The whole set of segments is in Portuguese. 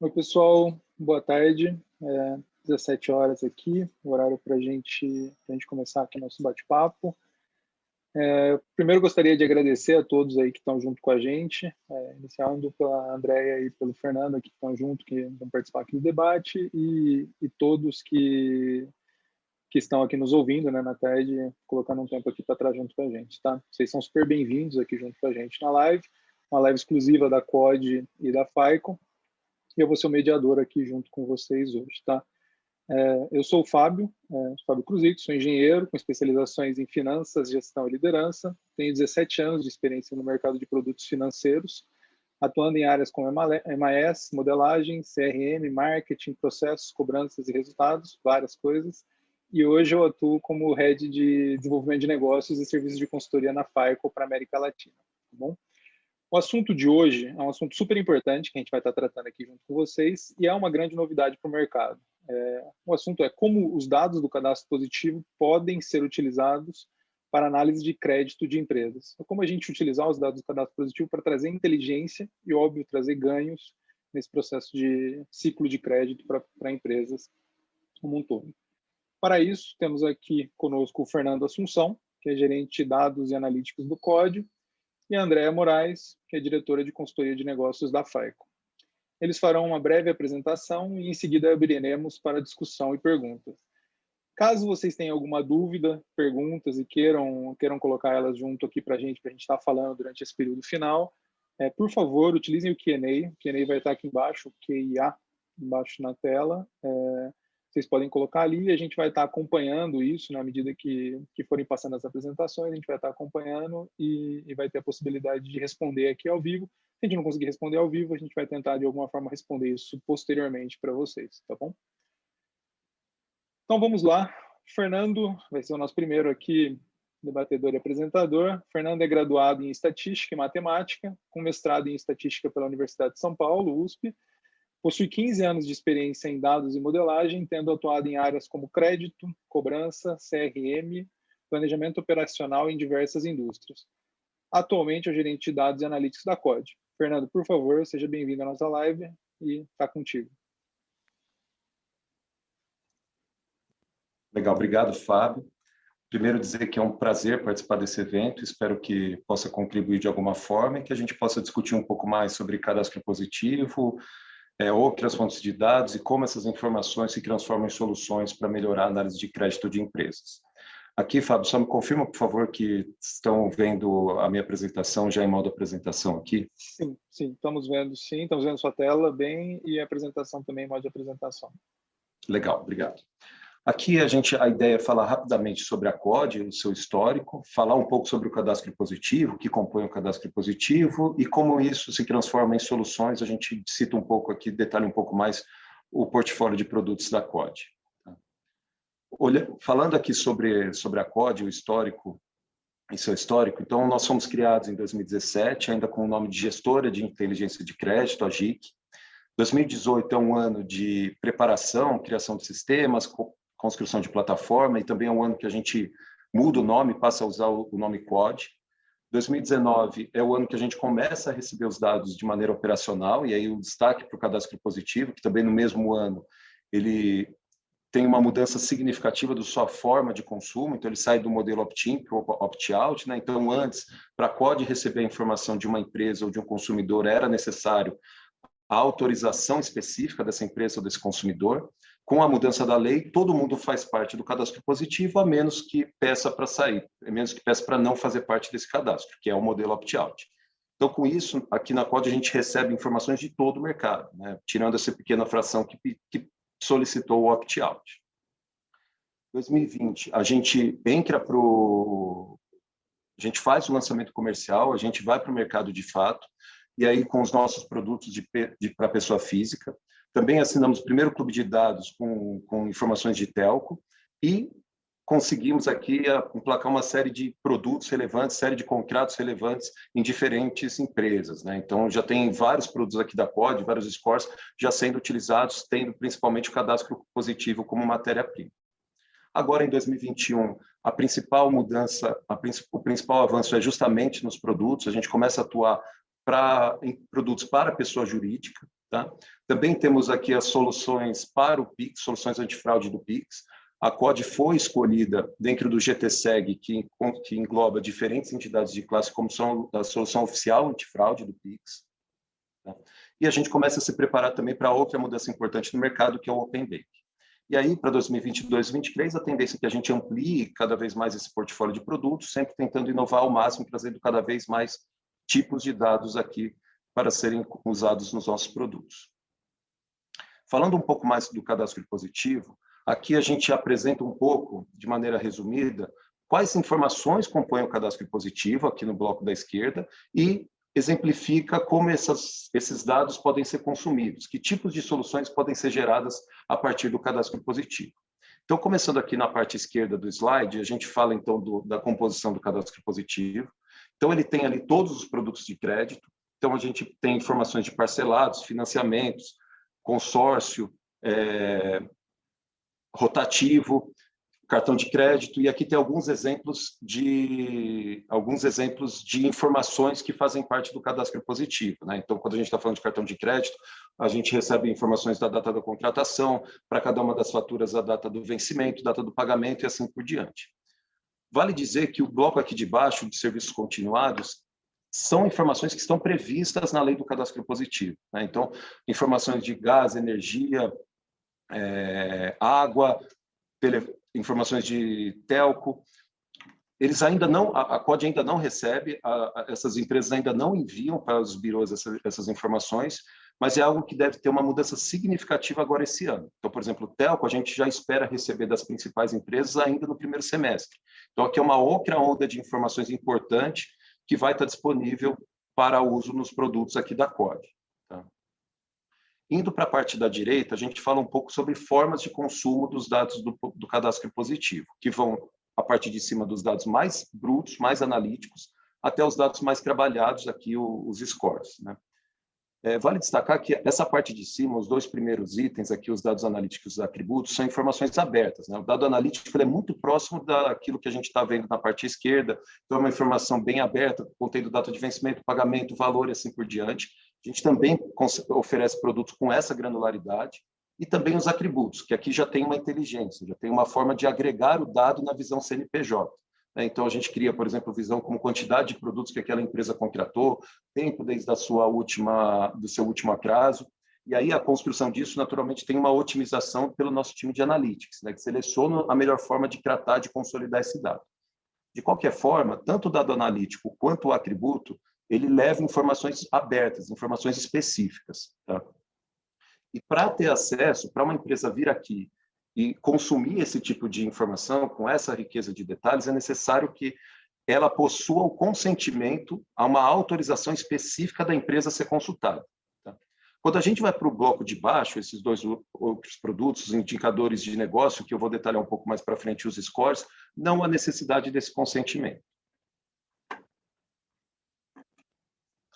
Oi, pessoal, boa tarde. 17 horas aqui, o horário para a gente começar aqui nosso bate-papo. Primeiro, gostaria de agradecer a todos aí que estão junto com a gente, iniciando pela Andréia e pelo Fernando, aqui que estão junto, que vão participar aqui do debate, e todos que estão aqui nos ouvindo, né, na tarde, colocando um tempo aqui para estar junto com a gente, tá? Vocês são super bem-vindos aqui junto com a gente na live, uma live exclusiva da COD e da FAICO, e eu vou ser o mediador aqui junto com vocês hoje, tá? Eu sou o Fábio Cruzito, sou engenheiro com especializações em finanças, gestão e liderança, tenho 17 anos de experiência no mercado de produtos financeiros, atuando em áreas como MAS, modelagem, CRM, marketing, processos, cobranças e resultados, várias coisas, e hoje eu atuo como Head de Desenvolvimento de Negócios e Serviços de Consultoria na FAICO para a América Latina, tá bom? O assunto de hoje é um assunto super importante que a gente vai estar tratando aqui junto com vocês e é uma grande novidade para o mercado. O assunto é como os dados do cadastro positivo podem ser utilizados para análise de crédito de empresas. Então, como a gente utilizar os dados do cadastro positivo para trazer inteligência e, óbvio, trazer ganhos nesse processo de ciclo de crédito para empresas como um todo. Para isso, temos aqui conosco o Fernando Assunção, que é gerente de dados e analíticos do COD, e a Andréia Moraes, que é diretora de consultoria de negócios da FAICO. Eles farão uma breve apresentação e em seguida abriremos para discussão e perguntas. Caso vocês tenham alguma dúvida, perguntas e queiram colocar elas junto aqui para a gente estar falando durante esse período final, por favor, utilizem o Q&A. O Q&A vai estar aqui embaixo, o QIA, embaixo na tela. Vocês podem colocar ali e a gente vai estar acompanhando isso na medida que forem passando as apresentações, a gente vai estar acompanhando e vai ter a possibilidade de responder aqui ao vivo. Se a gente não conseguir responder ao vivo, a gente vai tentar de alguma forma responder isso posteriormente para vocês, tá bom? Então vamos lá. Fernando vai ser o nosso primeiro aqui, debatedor e apresentador. Fernando é graduado em Estatística e Matemática, com mestrado em Estatística pela Universidade de São Paulo, USP. Possui 15 anos de experiência em dados e modelagem, tendo atuado em áreas como crédito, cobrança, CRM, planejamento operacional em diversas indústrias. Atualmente é o gerente de dados e analíticos da COD. Fernando, por favor, seja bem-vindo à nossa live e está contigo. Legal, obrigado, Fábio. Primeiro dizer que é um prazer participar desse evento, espero que possa contribuir de alguma forma e que a gente possa discutir um pouco mais sobre cadastro positivo, outras fontes de dados e como essas informações se transformam em soluções para melhorar a análise de crédito de empresas. Aqui, Fábio, só me confirma, por favor, que estão vendo a minha apresentação já em modo apresentação aqui? Sim, estamos vendo sua tela bem e a apresentação também em modo de apresentação. Legal, obrigado. Aqui a ideia é falar rapidamente sobre a COD, o seu histórico, falar um pouco sobre o cadastro positivo, o que compõe o cadastro positivo e como isso se transforma em soluções. A gente cita um pouco aqui, detalha um pouco mais o portfólio de produtos da COD. Falando aqui sobre a COD, o histórico e seu histórico, então nós fomos criados em 2017, ainda com o nome de Gestora de Inteligência de Crédito, a GIC. 2018 é um ano de preparação, criação de sistemas, construção de plataforma, e também é um ano que a gente muda o nome, passa a usar o nome COD. 2019 é o ano que a gente começa a receber os dados de maneira operacional, e aí o destaque para o cadastro positivo, que também no mesmo ano ele tem uma mudança significativa da sua forma de consumo, então ele sai do modelo opt-in para o opt-out, né? Então antes, para a COD receber a informação de uma empresa ou de um consumidor, era necessário a autorização específica dessa empresa ou desse consumidor. Com a mudança da lei, todo mundo faz parte do cadastro positivo, a menos que peça para sair, a menos que peça para não fazer parte desse cadastro, que é o modelo opt-out. Então, com isso, aqui na COD a gente recebe informações de todo o mercado, né? Tirando essa pequena fração que solicitou o opt-out. 2020, a gente entra para a gente faz o lançamento comercial, a gente vai para o mercado de fato, e aí com os nossos produtos para pessoa física. Também assinamos o primeiro clube de dados com informações de telco e conseguimos aqui emplacar uma série de produtos relevantes, série de contratos relevantes em diferentes empresas, né? Então, já tem vários produtos aqui da COD, vários scores já sendo utilizados, tendo principalmente o cadastro positivo como matéria-prima. Agora, em 2021, a principal mudança, o principal avanço é justamente nos produtos. A gente começa a atuar em produtos para pessoa jurídica. tá? Também temos aqui as soluções para o Pix, soluções antifraude do Pix. A COD foi escolhida dentro do GTSEG, que engloba diferentes entidades de classe, como são a solução oficial antifraude do Pix. Tá? E a gente começa a se preparar também para outra mudança importante no mercado, que é o Open Bank. E aí, para 2022 e 2023, a tendência é que a gente amplie cada vez mais esse portfólio de produtos, sempre tentando inovar ao máximo, trazendo cada vez mais tipos de dados aqui para serem usados nos nossos produtos. Falando um pouco mais do cadastro positivo, aqui a gente apresenta um pouco, de maneira resumida, quais informações compõem o cadastro positivo, aqui no bloco da esquerda, e exemplifica como esses dados podem ser consumidos, que tipos de soluções podem ser geradas a partir do cadastro positivo. Então, começando aqui na parte esquerda do slide, a gente fala então da composição do cadastro positivo. Então, ele tem ali todos os produtos de crédito. Então, a gente tem informações de parcelados, financiamentos, consórcio, rotativo, cartão de crédito, e aqui tem alguns exemplos de informações que fazem parte do cadastro positivo, né? Então, quando a gente está falando de cartão de crédito, a gente recebe informações da data da contratação, para cada uma das faturas a data do vencimento, data do pagamento e assim por diante. Vale dizer que o bloco aqui de baixo, de serviços continuados, são informações que estão previstas na lei do cadastro positivo, né? Então, informações de gás, energia, água, informações de telco, eles ainda não, a COD ainda não recebe, essas empresas ainda não enviam para os birôs essas informações, mas é algo que deve ter uma mudança significativa agora esse ano. Então, por exemplo, o telco, a gente já espera receber das principais empresas ainda no primeiro semestre. Então, aqui é uma outra onda de informações importante que vai estar disponível para uso nos produtos aqui da COD. Tá? Indo para a parte da direita, a gente fala um pouco sobre formas de consumo dos dados do cadastro positivo, que vão a partir de cima dos dados mais brutos, mais analíticos, até os dados mais trabalhados, aqui os scores, né? Vale destacar que essa parte de cima, os dois primeiros itens, aqui os dados analíticos e atributos, são informações abertas, né? O dado analítico é muito próximo daquilo que a gente está vendo na parte esquerda, então é uma informação bem aberta, contendo data de vencimento, pagamento, valor e assim por diante. A gente também oferece produtos com essa granularidade e também os atributos, que aqui já tem uma inteligência, já tem uma forma de agregar o dado na visão CNPJ. Então, a gente cria, por exemplo, visão como quantidade de produtos que aquela empresa contratou, tempo desde do seu último atraso, e aí a construção disso, naturalmente, tem uma otimização pelo nosso time de analytics, né, que seleciona a melhor forma de tratar, de consolidar esse dado. De qualquer forma, tanto o dado analítico quanto o atributo, ele leva informações abertas, informações específicas. Tá? E para ter acesso, para uma empresa vir aqui e consumir esse tipo de informação com essa riqueza de detalhes, é necessário que ela possua o consentimento a uma autorização específica da empresa a ser consultada. Tá? Quando a gente vai para o bloco de baixo, esses dois outros produtos, os indicadores de negócio, que eu vou detalhar um pouco mais para frente, os scores, não há necessidade desse consentimento.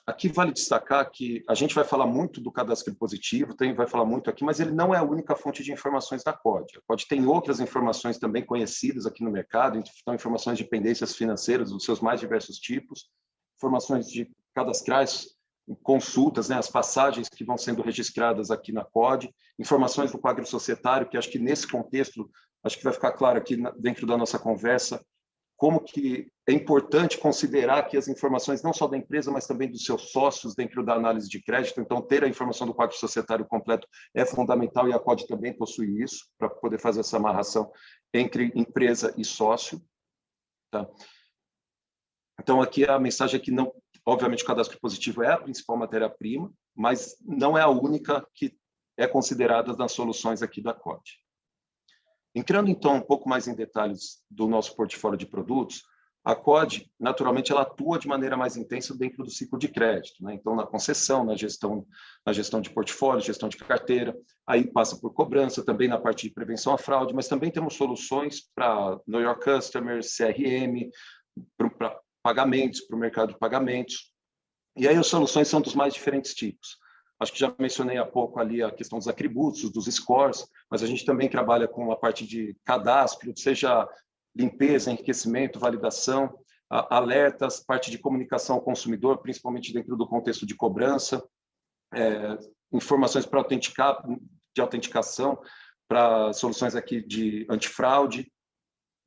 Aqui vale destacar que a gente vai falar muito do cadastro positivo, vai falar muito aqui, mas ele não é a única fonte de informações da COD. A COD tem outras informações também conhecidas aqui no mercado, então informações de pendências financeiras dos seus mais diversos tipos, informações de cadastrais, consultas, né, as passagens que vão sendo registradas aqui na COD, informações do quadro societário, que acho que nesse contexto, acho que vai ficar claro aqui dentro da nossa conversa, como que é importante considerar que as informações não só da empresa, mas também dos seus sócios dentro da análise de crédito. Então, ter a informação do quadro societário completo é fundamental e a COD também possui isso, para poder fazer essa amarração entre empresa e sócio. Tá? Então, aqui a mensagem é que, não, obviamente, o cadastro positivo é a principal matéria-prima, mas não é a única que é considerada nas soluções aqui da COD. Entrando, então, um pouco mais em detalhes do nosso portfólio de produtos, a COD, naturalmente, ela atua de maneira mais intensa dentro do ciclo de crédito, né? Então, na concessão, na gestão de portfólio, gestão de carteira, aí passa por cobrança, também na parte de prevenção à fraude, mas também temos soluções para Know Your Customer, CRM, para pagamentos, para o mercado de pagamentos. E aí as soluções são dos mais diferentes tipos. Acho que já mencionei há pouco ali a questão dos atributos, dos scores, mas a gente também trabalha com a parte de cadastro, seja limpeza, enriquecimento, validação, alertas, parte de comunicação ao consumidor, principalmente dentro do contexto de cobrança, informações para de autenticação, para soluções aqui de antifraude,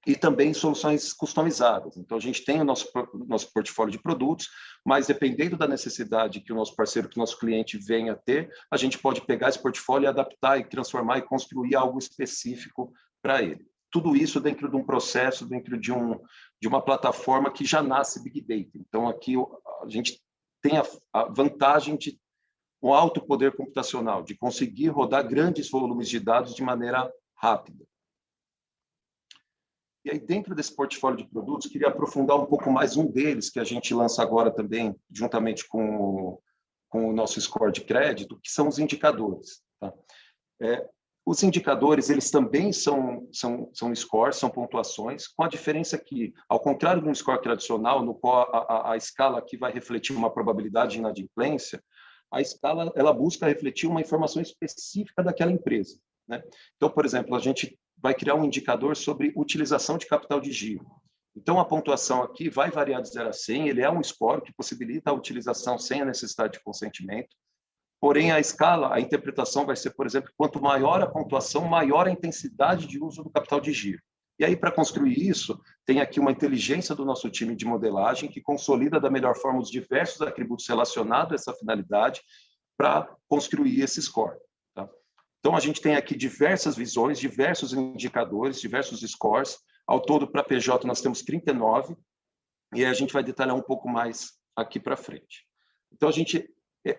e também soluções customizadas. Então, a gente tem o nosso portfólio de produtos, mas dependendo da necessidade que o nosso parceiro, que o nosso cliente venha a ter, a gente pode pegar esse portfólio e adaptar, e transformar, e construir algo específico para ele. Tudo isso dentro de um processo, dentro de uma plataforma que já nasce Big Data. Então, aqui a gente tem a vantagem de um alto poder computacional, de conseguir rodar grandes volumes de dados de maneira rápida. E aí, dentro desse portfólio de produtos, queria aprofundar um pouco mais um deles, que a gente lança agora também, juntamente com o nosso score de crédito, que são os indicadores. Tá? Os indicadores, eles também são scores, são pontuações, com a diferença que, ao contrário de um score tradicional, no qual a escala aqui vai refletir uma probabilidade de inadimplência, a escala ela busca refletir uma informação específica daquela empresa. Né? Então, por exemplo, a gente vai criar um indicador sobre utilização de capital de giro. Então, a pontuação aqui vai variar de 0 a 100, ele é um score que possibilita a utilização sem a necessidade de consentimento, porém, a escala, a interpretação vai ser, por exemplo, quanto maior a pontuação, maior a intensidade de uso do capital de giro. E aí, para construir isso, tem aqui uma inteligência do nosso time de modelagem que consolida da melhor forma os diversos atributos relacionados a essa finalidade para construir esse score. Tá? Então, a gente tem aqui diversas visões, diversos indicadores, diversos scores. Ao todo, para PJ, nós temos 39, e a gente vai detalhar um pouco mais aqui para frente. Então,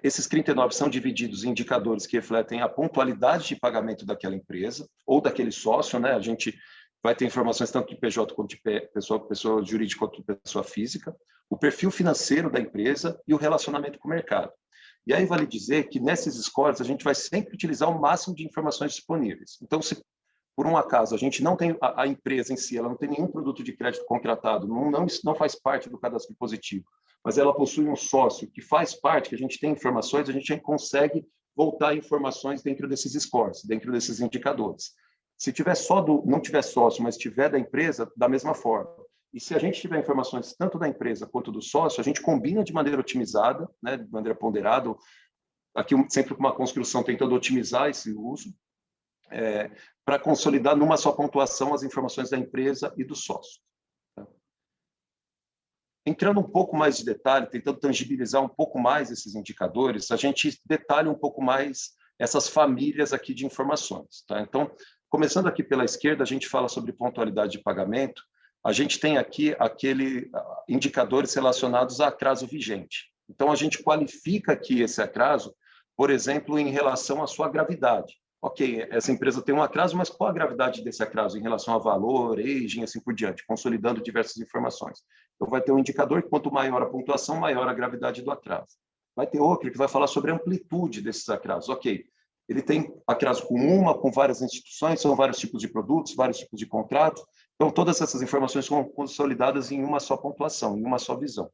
esses 39 são divididos em indicadores que refletem a pontualidade de pagamento daquela empresa ou daquele sócio, né? A gente vai ter informações tanto de PJ quanto de pessoa jurídica quanto de pessoa física, o perfil financeiro da empresa e o relacionamento com o mercado. E aí vale dizer que nesses scores a gente vai sempre utilizar o máximo de informações disponíveis. Então, se por um acaso a gente não tem a empresa em si, ela não tem nenhum produto de crédito contratado, não faz parte do cadastro positivo, mas ela possui um sócio que faz parte, que a gente tem informações, a gente consegue voltar informações dentro desses scores, dentro desses indicadores. Se tiver não tiver sócio, mas tiver da empresa, da mesma forma. E se a gente tiver informações tanto da empresa quanto do sócio, a gente combina de maneira otimizada, né, de maneira ponderada, aqui sempre com uma construção tentando otimizar esse uso, para consolidar numa só pontuação as informações da empresa e do sócio. Tá? Entrando um pouco mais de detalhe, tentando tangibilizar um pouco mais esses indicadores, a gente detalha um pouco mais essas famílias aqui de informações. Tá? Então, começando aqui pela esquerda, a gente fala sobre pontualidade de pagamento. A gente tem aqui indicadores relacionados a atraso vigente. Então, a gente qualifica aqui esse atraso, por exemplo, em relação à sua gravidade. Ok, essa empresa tem um atraso, mas qual a gravidade desse atraso em relação a valor, aging, assim por diante, consolidando diversas informações. Então, vai ter um indicador que quanto maior a pontuação, maior a gravidade do atraso. Vai ter outro que vai falar sobre a amplitude desses atrasos. Ok, ele tem atraso com várias instituições, são vários tipos de produtos, vários tipos de contratos. Então, todas essas informações são consolidadas em uma só pontuação, em uma só visão.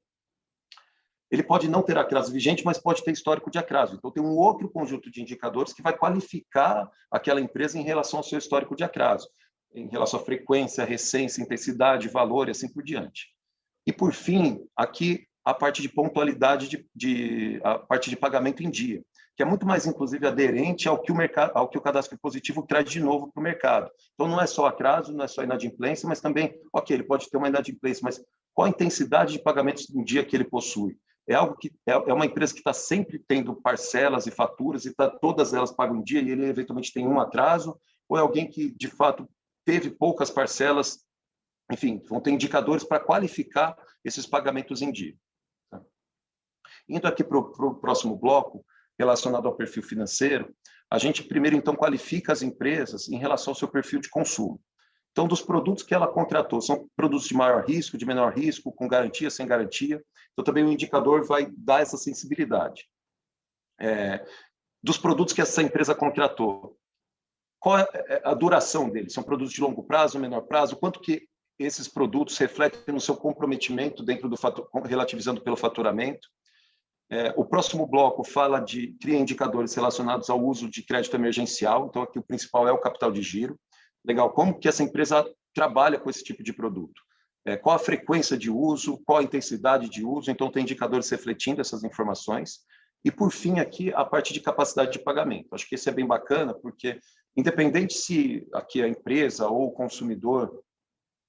Ele pode não ter atraso vigente, mas pode ter histórico de atraso. Então, tem um outro conjunto de indicadores que vai qualificar aquela empresa em relação ao seu histórico de atraso, em relação à frequência, recência, intensidade, valor e assim por diante. E, por fim, aqui a parte de pontualidade, a parte de pagamento em dia, que é muito mais, inclusive, aderente ao que o cadastro positivo traz de novo para o mercado. Então, não é só atraso, não é só inadimplência, mas também, ok, ele pode ter uma inadimplência, mas qual a intensidade de pagamentos em dia que ele possui? É algo que é uma empresa que está sempre tendo parcelas e faturas e todas elas pagam em dia e ele eventualmente tem um atraso, ou é alguém que de fato teve poucas parcelas? Enfim, vão ter indicadores para qualificar esses pagamentos em dia. Tá? Indo aqui para o próximo bloco, relacionado ao perfil financeiro, a gente primeiro então qualifica as empresas em relação ao seu perfil de consumo. Então, dos produtos que ela contratou, são produtos de maior risco, de menor risco, com garantia, sem garantia. Então, também o indicador vai dar essa sensibilidade. Dos produtos que essa empresa contratou, qual é a duração deles? São produtos de longo prazo, menor prazo? Quanto que esses produtos refletem no seu comprometimento dentro do relativizando pelo faturamento? O próximo bloco cria indicadores relacionados ao uso de crédito emergencial. Então, aqui o principal é o capital de giro. Legal, como que essa empresa trabalha com esse tipo de produto? Qual a frequência de uso, qual a intensidade de uso? Então, tem indicadores refletindo essas informações. E, por fim, aqui, a parte de capacidade de pagamento. Acho que esse é bem bacana, porque, independente se aqui a empresa ou o consumidor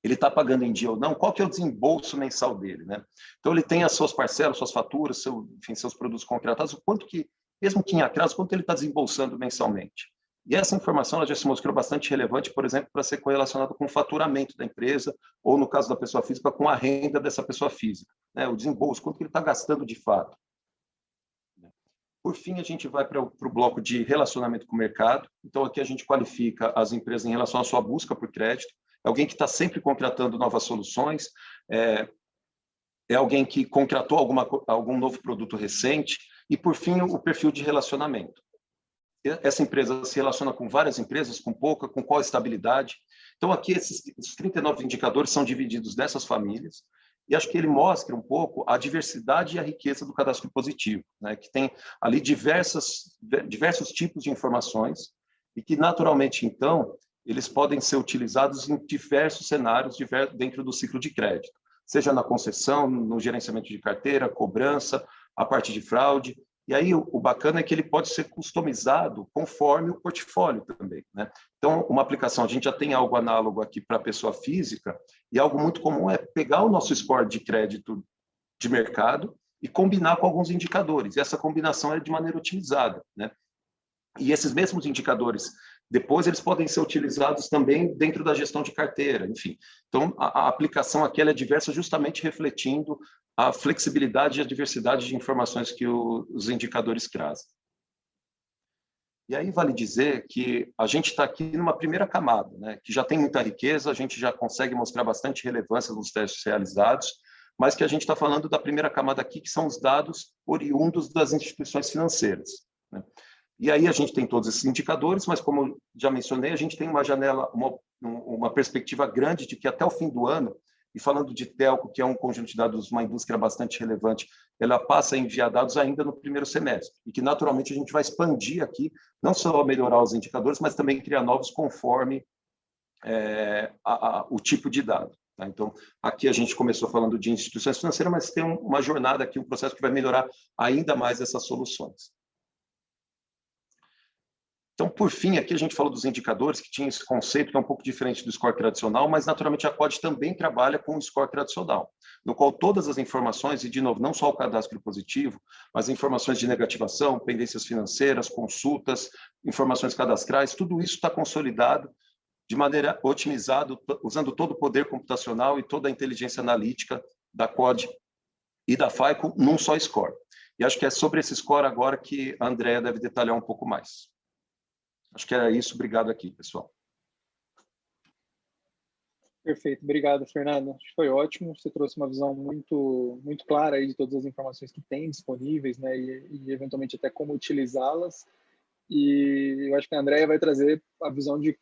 ele está pagando em dia ou não, qual que é o desembolso mensal dele, né? Então, ele tem as suas parcelas, suas faturas, enfim, seus produtos contratados, o quanto que, mesmo que em atraso, quanto ele está desembolsando mensalmente. E essa informação ela já se mostrou bastante relevante, por exemplo, para ser correlacionado com o faturamento da empresa, ou, no caso da pessoa física, com a renda dessa pessoa física, né? O desembolso, quanto que ele está gastando de fato. Por fim, a gente vai para o bloco de relacionamento com o mercado. Então, aqui a gente qualifica as empresas em relação à sua busca por crédito. É alguém que está sempre contratando novas soluções, é alguém que contratou algum novo produto recente, e, por fim, o perfil de relacionamento. Essa empresa se relaciona com várias empresas, com pouca, com qual estabilidade. Então, aqui, esses 39 indicadores são divididos nessas famílias, e acho que ele mostra um pouco a diversidade e a riqueza do cadastro positivo, né? Que tem ali diversos tipos de informações, e que, naturalmente, então, eles podem ser utilizados em diversos cenários dentro do ciclo de crédito, seja na concessão, no gerenciamento de carteira, cobrança, a parte de fraude. E aí o bacana é que ele pode ser customizado conforme o portfólio também, né? Então, uma aplicação, a gente já tem algo análogo aqui para a pessoa física, e algo muito comum é pegar o nosso score de crédito de mercado e combinar com alguns indicadores. E essa combinação é de maneira otimizada, né? E esses mesmos indicadores, depois eles podem ser utilizados também dentro da gestão de carteira, enfim. Então, a aplicação aqui ela é diversa, justamente refletindo a flexibilidade e a diversidade de informações que os indicadores trazem. E aí vale dizer que a gente está aqui numa primeira camada, né, que já tem muita riqueza, a gente já consegue mostrar bastante relevância nos testes realizados, mas que a gente está falando da primeira camada aqui, que são os dados oriundos das instituições financeiras, né? E aí a gente tem todos esses indicadores, mas, como já mencionei, a gente tem uma janela, uma perspectiva grande de que até o fim do ano, e falando de telco, que é um conjunto de dados, uma indústria bastante relevante, ela passa a enviar dados ainda no primeiro semestre, e que naturalmente a gente vai expandir aqui, não só melhorar os indicadores, mas também criar novos conforme o tipo de dado. Tá? Então, aqui a gente começou falando de instituições financeiras, mas tem uma jornada aqui, um processo que vai melhorar ainda mais essas soluções. Então, por fim, aqui a gente falou dos indicadores, que tinha esse conceito que é um pouco diferente do score tradicional, mas, naturalmente, a COD também trabalha com o score tradicional, no qual todas as informações, e, de novo, não só o cadastro positivo, mas informações de negativação, pendências financeiras, consultas, informações cadastrais, tudo isso está consolidado de maneira otimizada, usando todo o poder computacional e toda a inteligência analítica da COD e da FICO num só score. E acho que é sobre esse score agora que a Andrea deve detalhar um pouco mais. Acho que era isso. Obrigado aqui, pessoal. Perfeito. Obrigado, Fernando. Acho que foi ótimo. Você trouxe uma visão muito clara aí de todas as informações que tem disponíveis, né? E eventualmente até como utilizá-las. E eu acho que a Andrea vai trazer a visão de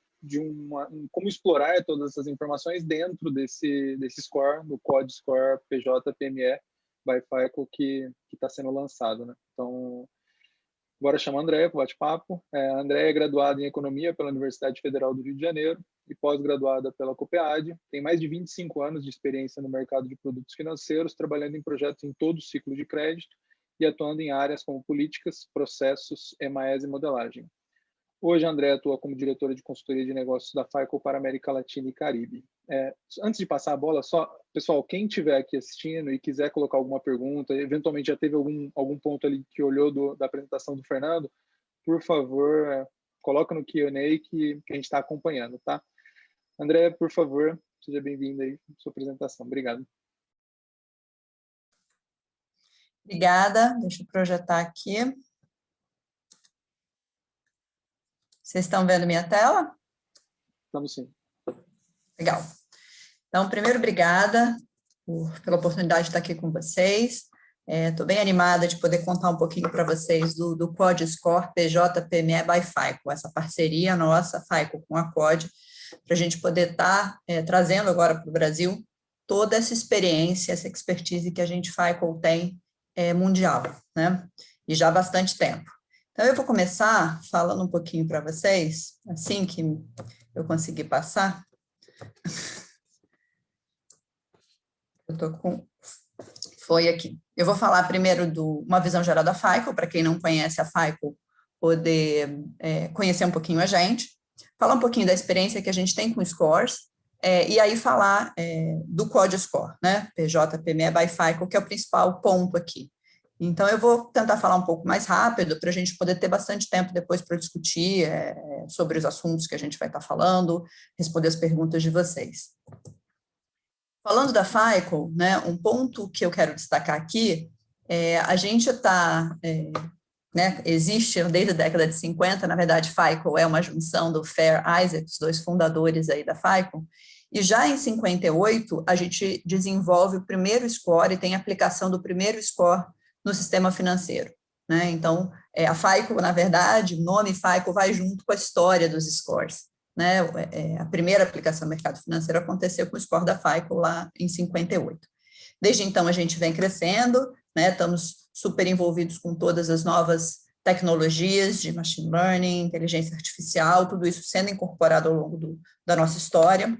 como explorar todas essas informações dentro desse score, do COD Score PJ-PME by FICO que está sendo lançado, né? Então, agora chamo a Andrea para o bate-papo. A Andrea é graduada em Economia pela Universidade Federal do Rio de Janeiro e pós-graduada pela COPEAD. Tem mais de 25 anos de experiência no mercado de produtos financeiros, trabalhando em projetos em todo o ciclo de crédito e atuando em áreas como políticas, processos, EMAS e modelagem. Hoje, a Andrea atua como diretora de consultoria de negócios da FICO para América Latina e Caribe. Antes de passar a bola, só, pessoal, quem estiver aqui assistindo e quiser colocar alguma pergunta, eventualmente já teve algum ponto ali que olhou da apresentação do Fernando, por favor, coloca no Q&A que a gente está acompanhando, tá? Andrea, por favor, seja bem-vinda aí à sua apresentação. Obrigado. Obrigada. Deixa eu projetar aqui. Vocês estão vendo minha tela? Estamos sim. Legal. Então, primeiro, obrigada pela oportunidade de estar aqui com vocês. Estou bem animada de poder contar um pouquinho para vocês do COD Score PJ-PME by FICO, essa parceria nossa, FICO com a COD, para a gente poder estar trazendo agora para o Brasil toda essa experiência, essa expertise que a gente FICO tem mundial, né? E já há bastante tempo. Então, eu vou começar falando um pouquinho para vocês, assim que eu conseguir passar. Eu estou com... Foi aqui. Eu vou falar primeiro de uma visão geral da FICO, para quem não conhece a FICO, poder conhecer um pouquinho a gente, falar um pouquinho da experiência que a gente tem com scores, e aí falar do Quad Score, né, PJ, PME by FICO, que é o principal ponto aqui. Então, eu vou tentar falar um pouco mais rápido, para a gente poder ter bastante tempo depois para discutir sobre os assuntos que a gente vai estar falando, responder as perguntas de vocês. Falando da FICO, né, um ponto que eu quero destacar aqui, a gente está, né, existe desde a década de 50, na verdade, FICO é uma junção do Fair Isaac, os dois fundadores aí da FICO, e já em 58, a gente desenvolve o primeiro score e tem aplicação do primeiro score no sistema financeiro, né? Então, a FICO, na verdade, o nome FICO vai junto com a história dos scores, né? A primeira aplicação no mercado financeiro aconteceu com o score da FICO lá em 58. Desde então, a gente vem crescendo, né? Estamos super envolvidos com todas as novas tecnologias de machine learning, inteligência artificial, tudo isso sendo incorporado ao longo da nossa história.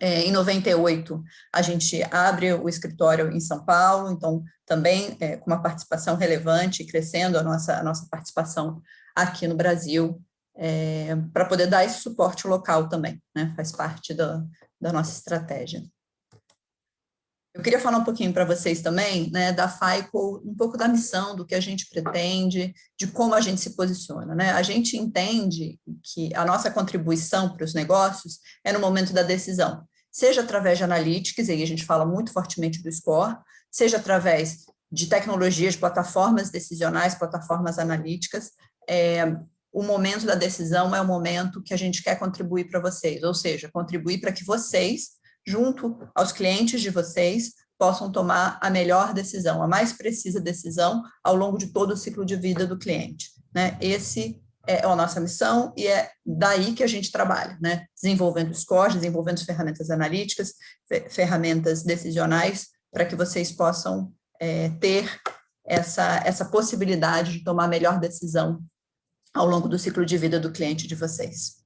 Em 98, a gente abre o escritório em São Paulo, então também com uma participação relevante, crescendo a nossa participação aqui no Brasil, para poder dar esse suporte local também, né? Faz parte da nossa estratégia. Eu queria falar um pouquinho para vocês também, né, da FICO, um pouco da missão, do que a gente pretende, de como a gente se posiciona, né? A gente entende que a nossa contribuição para os negócios é no momento da decisão, seja através de analytics, e aí a gente fala muito fortemente do score, seja através de tecnologias, plataformas decisionais, plataformas analíticas. O momento da decisão é o momento que a gente quer contribuir para vocês, ou seja, contribuir para que vocês, junto aos clientes de vocês, possam tomar a melhor decisão, a mais precisa decisão ao longo de todo o ciclo de vida do cliente, né? Esse é a nossa missão e é daí que a gente trabalha, né? Desenvolvendo scores, desenvolvendo ferramentas analíticas, ferramentas decisionais, para que vocês possam ter essa possibilidade de tomar a melhor decisão ao longo do ciclo de vida do cliente de vocês.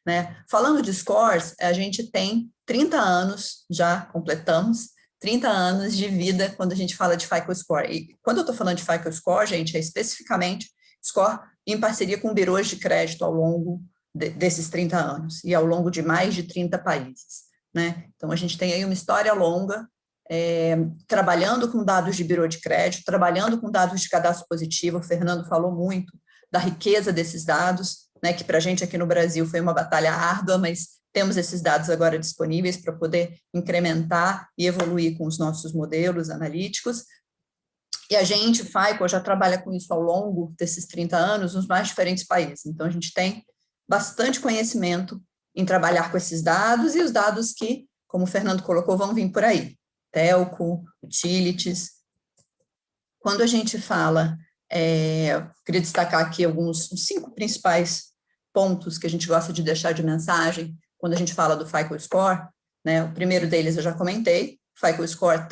Né? Falando de scores, a gente tem 30 anos, já completamos, 30 anos de vida quando a gente fala de FICO Score. E quando eu estou falando de FICO Score, gente, é especificamente score em parceria com birôs de crédito ao longo desses 30 anos e ao longo de mais de 30 países. Né? Então, a gente tem aí uma história longa, trabalhando com dados de birô de crédito, trabalhando com dados de cadastro positivo. O Fernando falou muito da riqueza desses dados, né, que para a gente aqui no Brasil foi uma batalha árdua, mas temos esses dados agora disponíveis para poder incrementar e evoluir com os nossos modelos analíticos. E a gente, FICO, já trabalha com isso ao longo desses 30 anos nos mais diferentes países. Então, a gente tem bastante conhecimento em trabalhar com esses dados e os dados que, como o Fernando colocou, vão vir por aí. Telco, utilities. Quando a gente fala... queria destacar aqui uns 5 principais pontos que a gente gosta de deixar de mensagem quando a gente fala do FICO Score, né? O primeiro deles eu já comentei, o FICO Score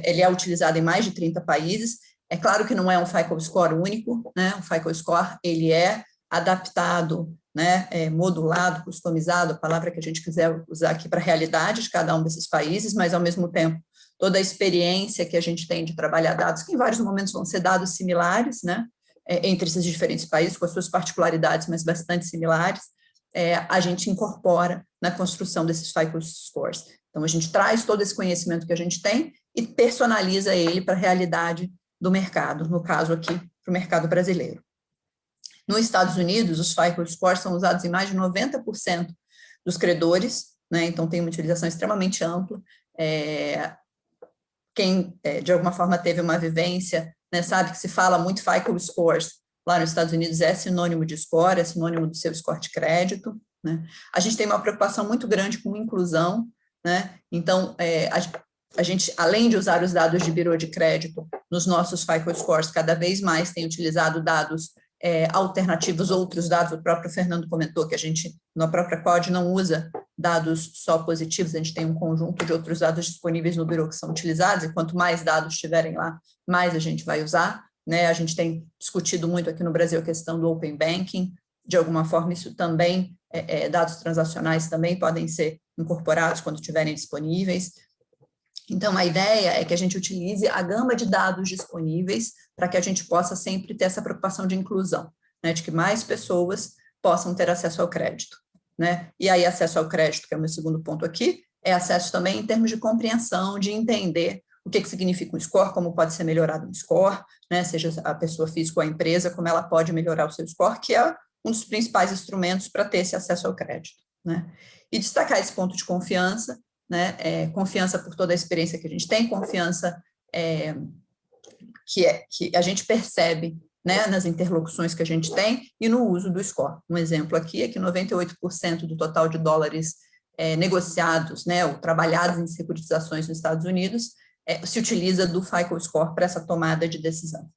ele é utilizado em mais de 30 países, é claro que não é um FICO Score único, né? O FICO Score, ele é adaptado, né? Modulado, customizado, a palavra que a gente quiser usar aqui para a realidade de cada um desses países, mas ao mesmo tempo toda a experiência que a gente tem de trabalhar dados, que em vários momentos vão ser dados similares, né, entre esses diferentes países, com as suas particularidades, mas bastante similares, a gente incorpora na construção desses FICO Scores. Então, a gente traz todo esse conhecimento que a gente tem e personaliza ele para a realidade do mercado, no caso aqui, para o mercado brasileiro. Nos Estados Unidos, os FICO Scores são usados em mais de 90% dos credores, né, então tem uma utilização extremamente ampla. Quem, de alguma forma, teve uma vivência, né, sabe que se fala muito FICO Scores. Lá nos Estados Unidos é sinônimo de score, é sinônimo do seu score de crédito. Né? A gente tem uma preocupação muito grande com inclusão, né? Então, a gente, além de usar os dados de birô de crédito nos nossos FICO Scores, cada vez mais tem utilizado dados alternativos, outros dados. O próprio Fernando comentou que a gente, na própria COD, não usa dados só positivos, a gente tem um conjunto de outros dados disponíveis no birô que são utilizados, e quanto mais dados estiverem lá, mais a gente vai usar. Né? A gente tem discutido muito aqui no Brasil a questão do Open Banking, de alguma forma isso também, dados transacionais também podem ser incorporados quando estiverem disponíveis. Então, a ideia é que a gente utilize a gama de dados disponíveis para que a gente possa sempre ter essa preocupação de inclusão, né, de que mais pessoas possam ter acesso ao crédito, né? E aí, acesso ao crédito, que é o meu segundo ponto aqui, é acesso também em termos de compreensão, de entender o que significa um score, como pode ser melhorado um score, né, seja a pessoa física ou a empresa, como ela pode melhorar o seu score, que é um dos principais instrumentos para ter esse acesso ao crédito, né? E destacar esse ponto de confiança, né, confiança por toda a experiência que a gente tem, confiança que a gente percebe, né, nas interlocuções que a gente tem e no uso do score. Um exemplo aqui é que 98% do total de dólares negociados, né, ou trabalhados em securitizações nos Estados Unidos, se utiliza do FICO Score para essa tomada de decisão.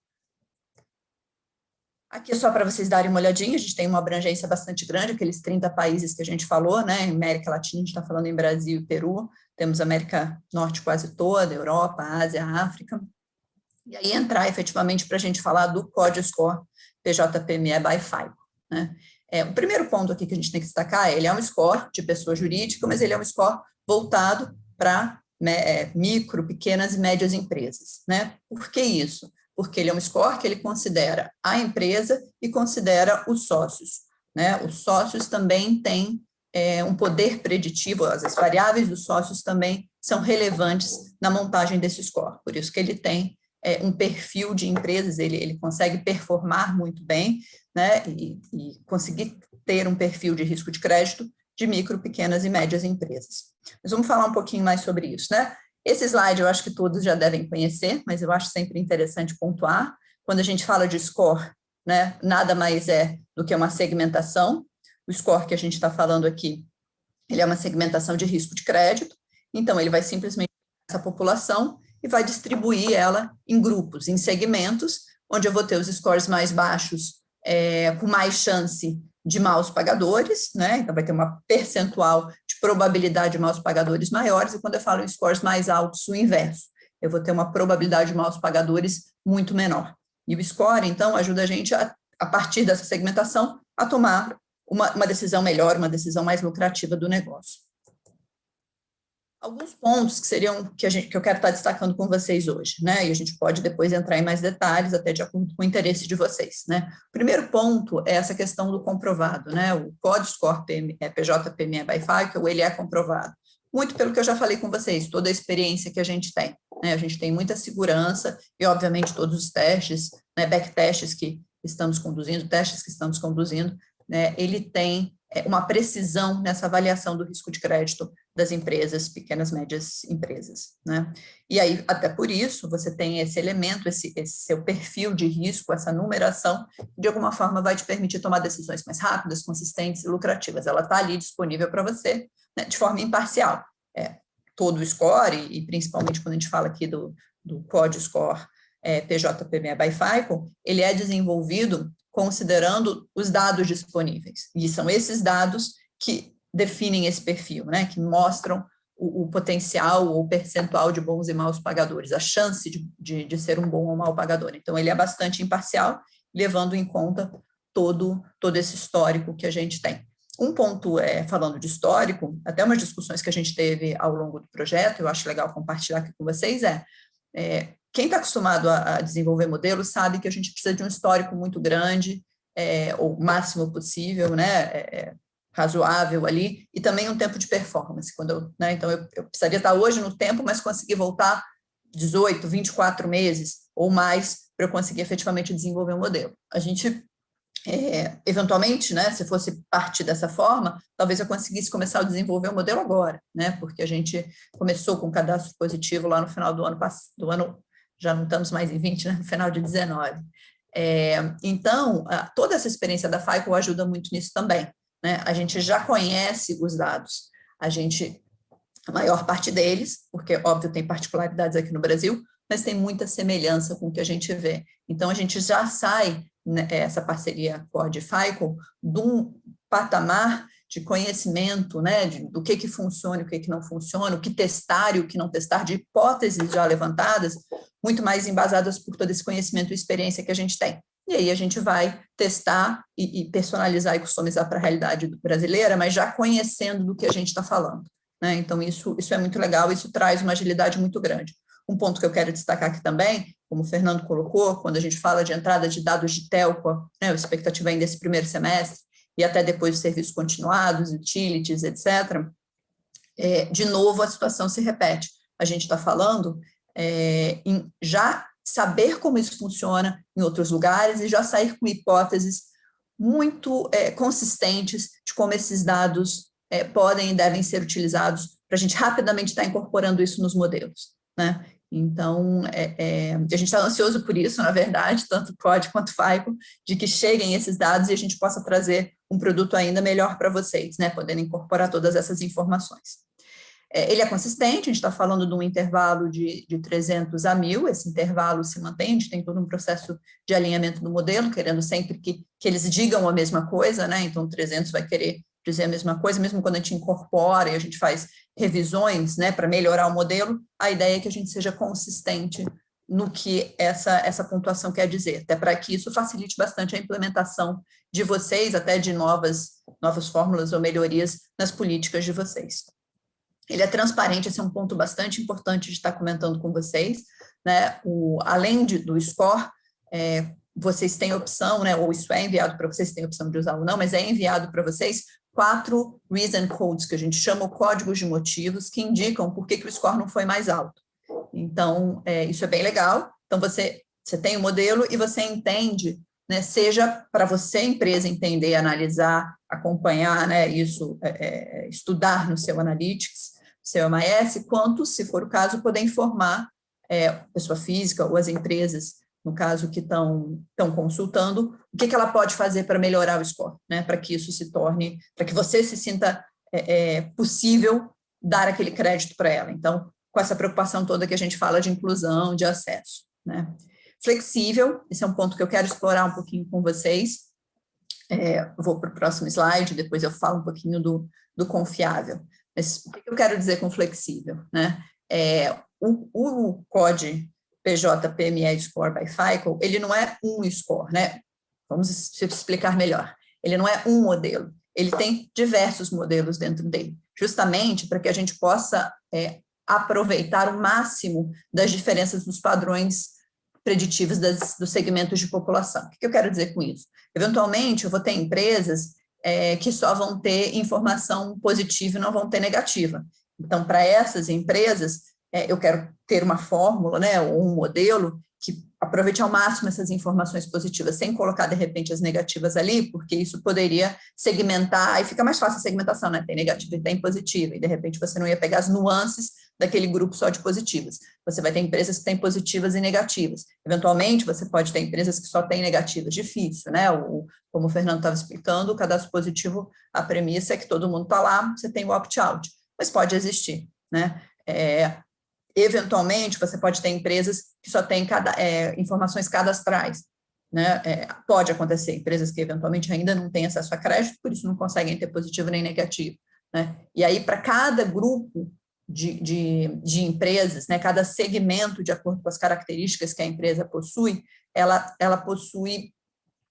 Aqui é só para vocês darem uma olhadinha, a gente tem uma abrangência bastante grande, aqueles 30 países que a gente falou, né, América Latina, a gente está falando em Brasil e Peru, temos América Norte quase toda, Europa, Ásia, África, e aí entrar efetivamente para a gente falar do Código Score PJPME by FICO, né. O primeiro ponto aqui que a gente tem que destacar, ele é um score de pessoa jurídica, mas ele é um score voltado para micro, pequenas e médias empresas, né? Por que isso? Porque ele é um score que ele considera a empresa e considera os sócios, né? Os sócios também têm um poder preditivo, as variáveis dos sócios também são relevantes na montagem desse score, por isso que ele tem um perfil de empresas, ele consegue performar muito bem, né? E conseguir ter um perfil de risco de crédito de micro, pequenas e médias empresas. Mas vamos falar um pouquinho mais sobre isso, né? Esse slide eu acho que todos já devem conhecer, mas eu acho sempre interessante pontuar. Quando a gente fala de score, né, nada mais é do que uma segmentação. O score que a gente está falando aqui, ele é uma segmentação de risco de crédito, então ele vai simplesmente pegar essa população e vai distribuir ela em grupos, em segmentos, onde eu vou ter os scores mais baixos, com mais chance de maus pagadores, né? Então vai ter uma percentual de probabilidade de maus pagadores maiores, e quando eu falo em scores mais altos, o inverso. Eu vou ter uma probabilidade de maus pagadores muito menor. E o score, então, ajuda a gente, a partir dessa segmentação, a tomar uma decisão melhor, uma decisão mais lucrativa do negócio. Alguns pontos que seriam que eu quero estar destacando com vocês hoje, né? E a gente pode depois entrar em mais detalhes, até de acordo com o interesse de vocês, né? O primeiro ponto é essa questão do comprovado, né? O Código Score PJPME by FICO, ele é comprovado. Muito pelo que eu já falei com vocês, toda a experiência que a gente tem, né? A gente tem muita segurança e, obviamente, todos os testes, né, backtests que estamos conduzindo, testes que estamos conduzindo, né, ele tem uma precisão nessa avaliação do risco de crédito das empresas, pequenas, médias empresas, né? E aí, até por isso, você tem esse elemento, esse seu perfil de risco, essa numeração, que de alguma forma vai te permitir tomar decisões mais rápidas, consistentes e lucrativas. Ela está ali disponível para você, né, de forma imparcial. Todo o score, e principalmente quando a gente fala aqui do Código Score PJPME by FICO, ele é desenvolvido considerando os dados disponíveis. E são esses dados que definem esse perfil, né, que mostram o potencial ou percentual de bons e maus pagadores, a chance de ser um bom ou mau pagador. Então, ele é bastante imparcial, levando em conta todo esse histórico que a gente tem. Um ponto, falando de histórico, até umas discussões que a gente teve ao longo do projeto, eu acho legal compartilhar aqui com vocês, quem está acostumado a desenvolver modelos sabe que a gente precisa de um histórico muito grande, o máximo possível, né, razoável ali, e também um tempo de performance. Então, eu precisaria estar hoje no tempo, mas conseguir voltar 18, 24 meses ou mais para eu conseguir efetivamente desenvolver um modelo. A gente, eventualmente, né, se fosse partir dessa forma, talvez eu conseguisse começar a desenvolver o modelo agora, né, porque a gente começou com cadastro positivo lá no final do ano, já não estamos mais em 20, né, no final de 19. Então, toda essa experiência da FICO ajuda muito nisso também, né? A gente já conhece os dados, a maior parte deles, porque, óbvio, tem particularidades aqui no Brasil, mas tem muita semelhança com o que a gente vê. Então, a gente já sai, né, essa parceria Cord e FICO, de um patamar de conhecimento, né, do que funciona e o que não funciona, o que testar e o que não testar, de hipóteses já levantadas, muito mais embasadas por todo esse conhecimento e experiência que a gente tem. E aí a gente vai testar e personalizar e customizar para a realidade brasileira, mas já conhecendo do que a gente está falando, né? Então, isso é muito legal, isso traz uma agilidade muito grande. Um ponto que eu quero destacar aqui também, como o Fernando colocou, quando a gente fala de entrada de dados de telco, né, a expectativa ainda desse primeiro semestre, e até depois de serviços continuados, utilities, etc., de novo a situação se repete. A gente está falando em já saber como isso funciona em outros lugares e já sair com hipóteses muito consistentes de como esses dados podem e devem ser utilizados para a gente rapidamente estar incorporando isso nos modelos, né? Então, a gente está ansioso por isso, na verdade, tanto COD quanto FICO, de que cheguem esses dados e a gente possa trazer um produto ainda melhor para vocês, né, podendo incorporar todas essas informações. Ele é consistente, a gente está falando de um intervalo de 300 a 1.000, esse intervalo se mantém, a gente tem todo um processo de alinhamento do modelo, querendo sempre que eles digam a mesma coisa, né, então 300 vai querer dizer a mesma coisa, mesmo quando a gente incorpora e a gente faz revisões, né, para melhorar o modelo, a ideia é que a gente seja consistente no que essa pontuação quer dizer, até para que isso facilite bastante a implementação de vocês, até de novas fórmulas ou melhorias nas políticas de vocês. Ele é transparente, esse é um ponto bastante importante de estar comentando com vocês, né, além do score, vocês têm opção, né, ou isso é enviado para vocês, têm opção de usar ou não, mas é enviado para vocês 4 reason codes, que a gente chama códigos de motivos, que indicam por que o score não foi mais alto. Então, isso é bem legal. Então, você tem o modelo e você entende, né, seja para você, empresa, entender, analisar, acompanhar, né, isso, estudar no seu Analytics, seu MIS, quanto, se for o caso, poder informar pessoa física ou as empresas, no caso, que estão consultando, o que ela pode fazer para melhorar o score, né, para que isso se torne, para que você se sinta possível dar aquele crédito para ela. Então, com essa preocupação toda que a gente fala de inclusão, de acesso, né. Flexível, esse é um ponto que eu quero explorar um pouquinho com vocês, vou para o próximo slide, depois eu falo um pouquinho do confiável. Mas o que eu quero dizer com flexível, né? O COD PJ-PME Score by FICO, ele não é um score, né? Vamos explicar melhor. Ele não é um modelo, ele tem diversos modelos dentro dele, justamente para que a gente possa aproveitar o máximo das diferenças dos padrões preditivos dos segmentos de população. O que eu quero dizer com isso? Eventualmente, eu vou ter empresas que só vão ter informação positiva e não vão ter negativa. Então, para essas empresas, eu quero ter uma fórmula, né, ou um modelo que aproveite ao máximo essas informações positivas, sem colocar, de repente, as negativas ali, porque isso poderia segmentar, e fica mais fácil a segmentação, né, tem negativa e tem positiva, e, de repente, você não ia pegar as nuances daquele grupo só de positivas. Você vai ter empresas que têm positivas e negativas. Eventualmente, você pode ter empresas que só têm negativas. Difícil, né? Como o Fernando estava explicando, o cadastro positivo, a premissa é que todo mundo está lá, você tem o opt-out, mas pode existir, né? Eventualmente, você pode ter empresas que só têm informações cadastrais, né? Pode acontecer, empresas que eventualmente ainda não têm acesso a crédito, por isso não conseguem ter positivo nem negativo, né? E aí, para cada grupo de empresas, né, cada segmento, de acordo com as características que a empresa possui, ela possui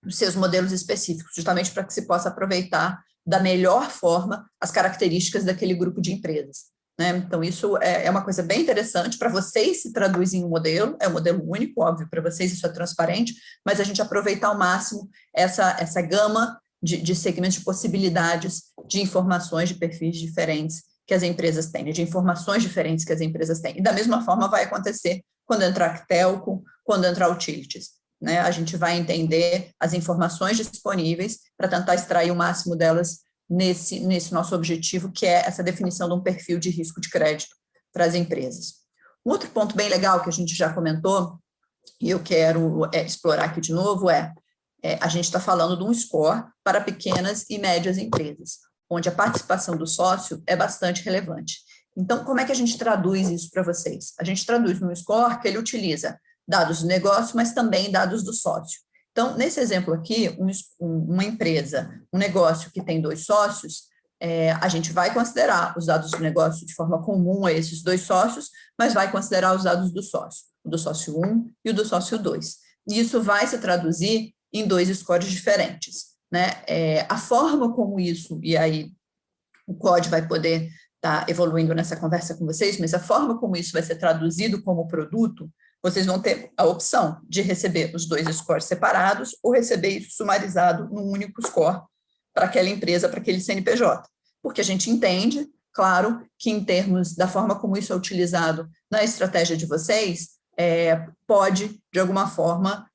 os seus modelos específicos, justamente para que se possa aproveitar da melhor forma as características daquele grupo de empresas, né? Então, isso é uma coisa bem interessante. Para vocês se traduz em um modelo, é um modelo único, óbvio, para vocês isso é transparente, mas a gente aproveitar ao máximo essa gama de segmentos, de possibilidades de informações de perfis diferentes que as empresas têm, de informações diferentes que as empresas têm. E da mesma forma vai acontecer quando entrar telco, quando entrar utilities, né? A gente vai entender as informações disponíveis para tentar extrair o máximo delas nesse nosso objetivo, que é essa definição de um perfil de risco de crédito para as empresas. Um outro ponto bem legal que a gente já comentou, e eu quero explorar aqui de novo, a gente está falando de um score para pequenas e médias empresas, onde a participação do sócio é bastante relevante. Então, como é que a gente traduz isso para vocês? A gente traduz num score que ele utiliza dados do negócio, mas também dados do sócio. Então, nesse exemplo aqui, uma empresa, um negócio que tem 2 sócios, a gente vai considerar os dados do negócio de forma comum a esses 2 sócios, mas vai considerar os dados do sócio, o do sócio 1 e o do sócio 2. E isso vai se traduzir em 2 scores diferentes, né? A forma como isso, e aí o COD vai poder estar evoluindo nessa conversa com vocês, mas a forma como isso vai ser traduzido como produto, vocês vão ter a opção de receber os 2 scores separados ou receber isso sumarizado num único score para aquela empresa, para aquele CNPJ. Porque a gente entende, claro, que em termos da forma como isso é utilizado na estratégia de vocês, pode, de alguma forma,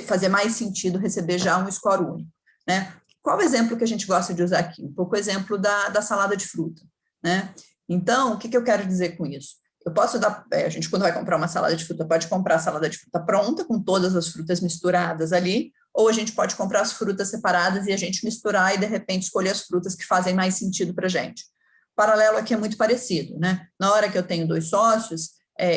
fazer mais sentido receber já um score único, né? Qual o exemplo que a gente gosta de usar aqui? Um pouco o exemplo da salada de fruta, né? Então, o que eu quero dizer com isso? Eu posso dar, a gente quando vai comprar uma salada de fruta, pode comprar a salada de fruta pronta, com todas as frutas misturadas ali, ou a gente pode comprar as frutas separadas e a gente misturar e, de repente, escolher as frutas que fazem mais sentido para a gente. O paralelo aqui é muito parecido, né? Na hora que eu tenho 2 sócios,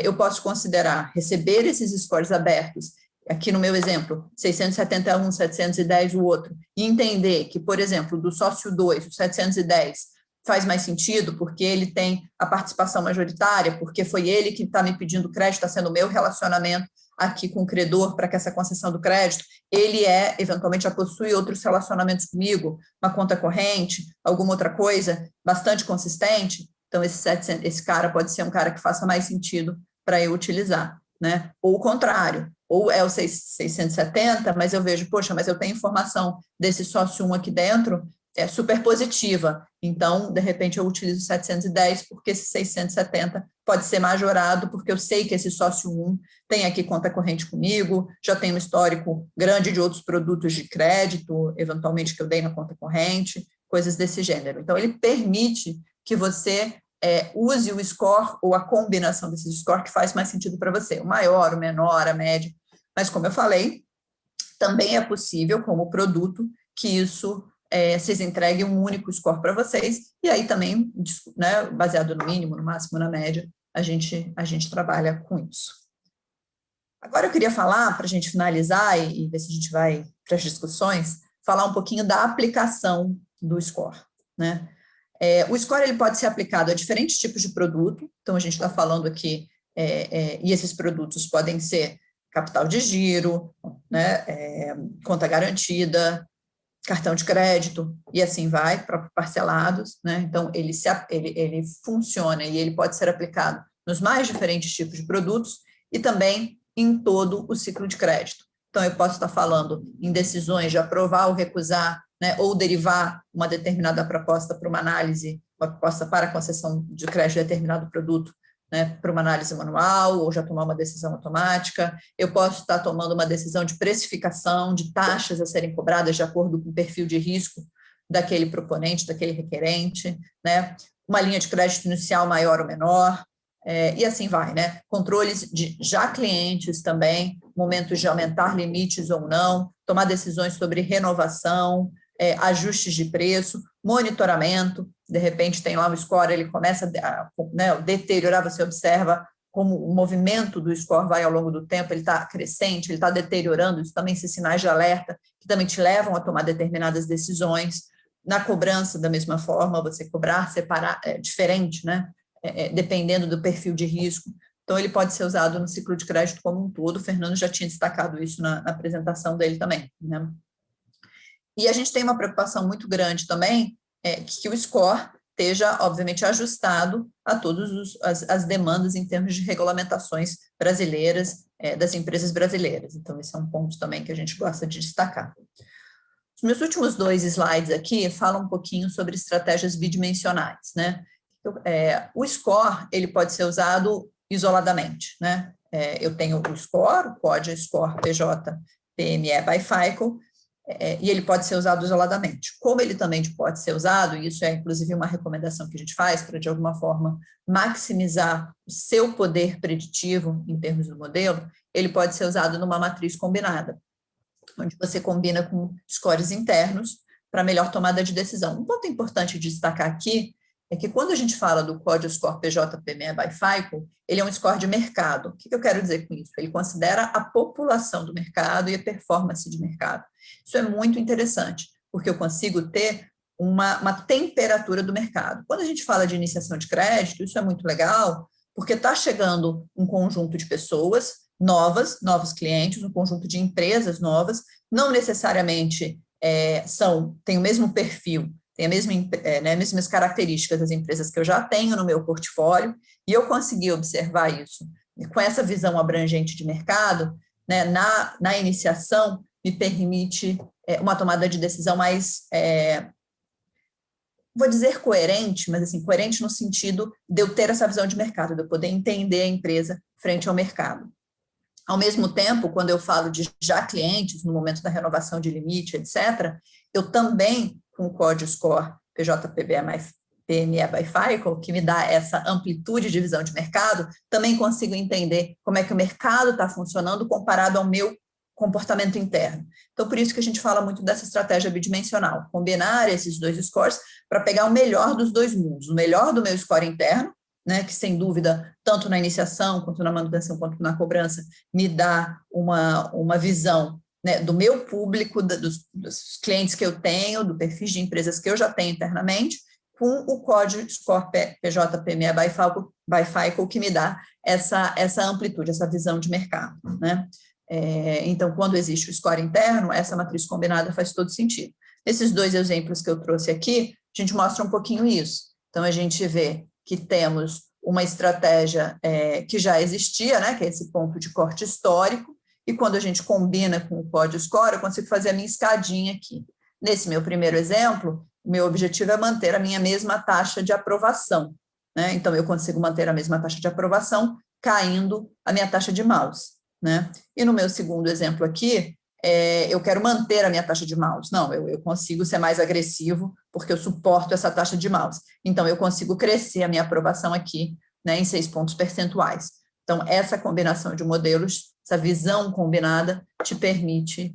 eu posso considerar receber esses scores abertos, aqui no meu exemplo, 671, 710 o outro, e entender que, por exemplo, do sócio 2, o 710, faz mais sentido porque ele tem a participação majoritária, porque foi ele que está me pedindo crédito, está sendo o meu relacionamento aqui com o credor para que essa concessão do crédito, ele eventualmente já possui outros relacionamentos comigo, uma conta corrente, alguma outra coisa bastante consistente, então esse cara pode ser um cara que faça mais sentido para eu utilizar, né? Ou o contrário, ou é o 670, mas eu vejo, poxa, mas eu tenho informação desse sócio 1 aqui dentro, super positiva, então, de repente, eu utilizo 710, porque esse 670 pode ser majorado, porque eu sei que esse sócio 1 tem aqui conta corrente comigo, já tem um histórico grande de outros produtos de crédito, eventualmente que eu dei na conta corrente, coisas desse gênero. Então, ele permite que você use o score ou a combinação desses scores que faz mais sentido para você, o maior, o menor, a média, mas como eu falei, também é possível, como produto, que isso vocês entreguem um único score para vocês, e aí também, né, baseado no mínimo, no máximo, na média, a gente trabalha com isso. Agora eu queria falar, para a gente finalizar e ver se a gente vai para as discussões, falar um pouquinho da aplicação do score, né? O score ele pode ser aplicado a diferentes tipos de produto, então a gente está falando aqui, e esses produtos podem ser capital de giro, né, conta garantida, cartão de crédito, e assim vai, para parcelados, né? Então, ele funciona e ele pode ser aplicado nos mais diferentes tipos de produtos e também em todo o ciclo de crédito. Então, eu posso estar falando em decisões de aprovar ou recusar, né, ou derivar uma determinada proposta para uma análise, uma proposta para a concessão de crédito de determinado produto, né, para uma análise manual, ou já tomar uma decisão automática. Eu posso estar tomando uma decisão de precificação, de taxas a serem cobradas de acordo com o perfil de risco daquele proponente, daquele requerente, né, uma linha de crédito inicial maior ou menor, e assim vai, né? Controles de já clientes também, momentos de aumentar limites ou não, tomar decisões sobre renovação, ajustes de preço, monitoramento, de repente tem lá um score, ele começa a deteriorar, você observa como o movimento do score vai ao longo do tempo, ele está crescente, ele está deteriorando, isso também são sinais de alerta que também te levam a tomar determinadas decisões. Na cobrança, da mesma forma, você cobrar, separar, diferente, né? Dependendo do perfil de risco. Então, ele pode ser usado no ciclo de crédito como um todo, o Fernando já tinha destacado isso na apresentação dele também, né? E a gente tem uma preocupação muito grande também, que o score esteja, obviamente, ajustado a todas as demandas em termos de regulamentações brasileiras, das empresas brasileiras. Então, esse é um ponto também que a gente gosta de destacar. Os meus últimos 2 slides aqui falam um pouquinho sobre estratégias bidimensionais, né? O score, ele pode ser usado isoladamente, né? Eu tenho o score, o COD Score PJ PME by FICO, e ele pode ser usado isoladamente. Como ele também pode ser usado, e isso é inclusive uma recomendação que a gente faz para, de alguma forma, maximizar o seu poder preditivo em termos do modelo, ele pode ser usado numa matriz combinada, onde você combina com scores internos para melhor tomada de decisão. Um ponto importante de destacar aqui é que quando a gente fala do Código Score PJ PME by FICO, ele é um score de mercado. O que eu quero dizer com isso? Ele considera a população do mercado e a performance de mercado. Isso é muito interessante, porque eu consigo ter uma temperatura do mercado. Quando a gente fala de iniciação de crédito, isso é muito legal, porque está chegando um conjunto de pessoas novos clientes, um conjunto de empresas novas, não necessariamente têm o mesmo perfil tem as mesmas características das empresas que eu já tenho no meu portfólio, e eu consegui observar isso com essa visão abrangente de mercado, né, na iniciação, me permite uma tomada de decisão mais, vou dizer coerente, mas assim, coerente no sentido de eu ter essa visão de mercado, de eu poder entender a empresa frente ao mercado. Ao mesmo tempo, quando eu falo de já clientes, no momento da renovação de limite, etc., eu também, com o Quad Score PME by FICO, que me dá essa amplitude de visão de mercado, também consigo entender como é que o mercado está funcionando comparado ao meu comportamento interno. Então, por isso que a gente fala muito dessa estratégia bidimensional, combinar esses dois scores para pegar o melhor dos dois mundos, o melhor do meu score interno, né, que sem dúvida, tanto na iniciação, quanto na manutenção, quanto na cobrança, me dá uma visão, né, do meu público, dos clientes que eu tenho, do perfil de empresas que eu já tenho internamente, com o Quad Score PJPME by FICO, que me dá essa amplitude, essa visão de mercado, né? Então, quando existe o score interno, essa matriz combinada faz todo sentido. Esses dois exemplos que eu trouxe aqui, a gente mostra um pouquinho isso. Então, a gente vê que temos uma estratégia que já existia, né, que é esse ponto de corte histórico, e quando a gente combina com o Quad Score, eu consigo fazer a minha escadinha aqui. Nesse meu primeiro exemplo, o meu objetivo é manter a minha mesma taxa de aprovação, né? Então, eu consigo manter a mesma taxa de aprovação caindo a minha taxa de mouse, né? E no meu segundo exemplo aqui, eu quero manter a minha taxa de mouse. Não, eu consigo ser mais agressivo porque eu suporto essa taxa de mouse. Então, eu consigo crescer a minha aprovação aqui, né, em 6 pontos percentuais. Então, essa combinação de modelos, essa visão combinada, te permite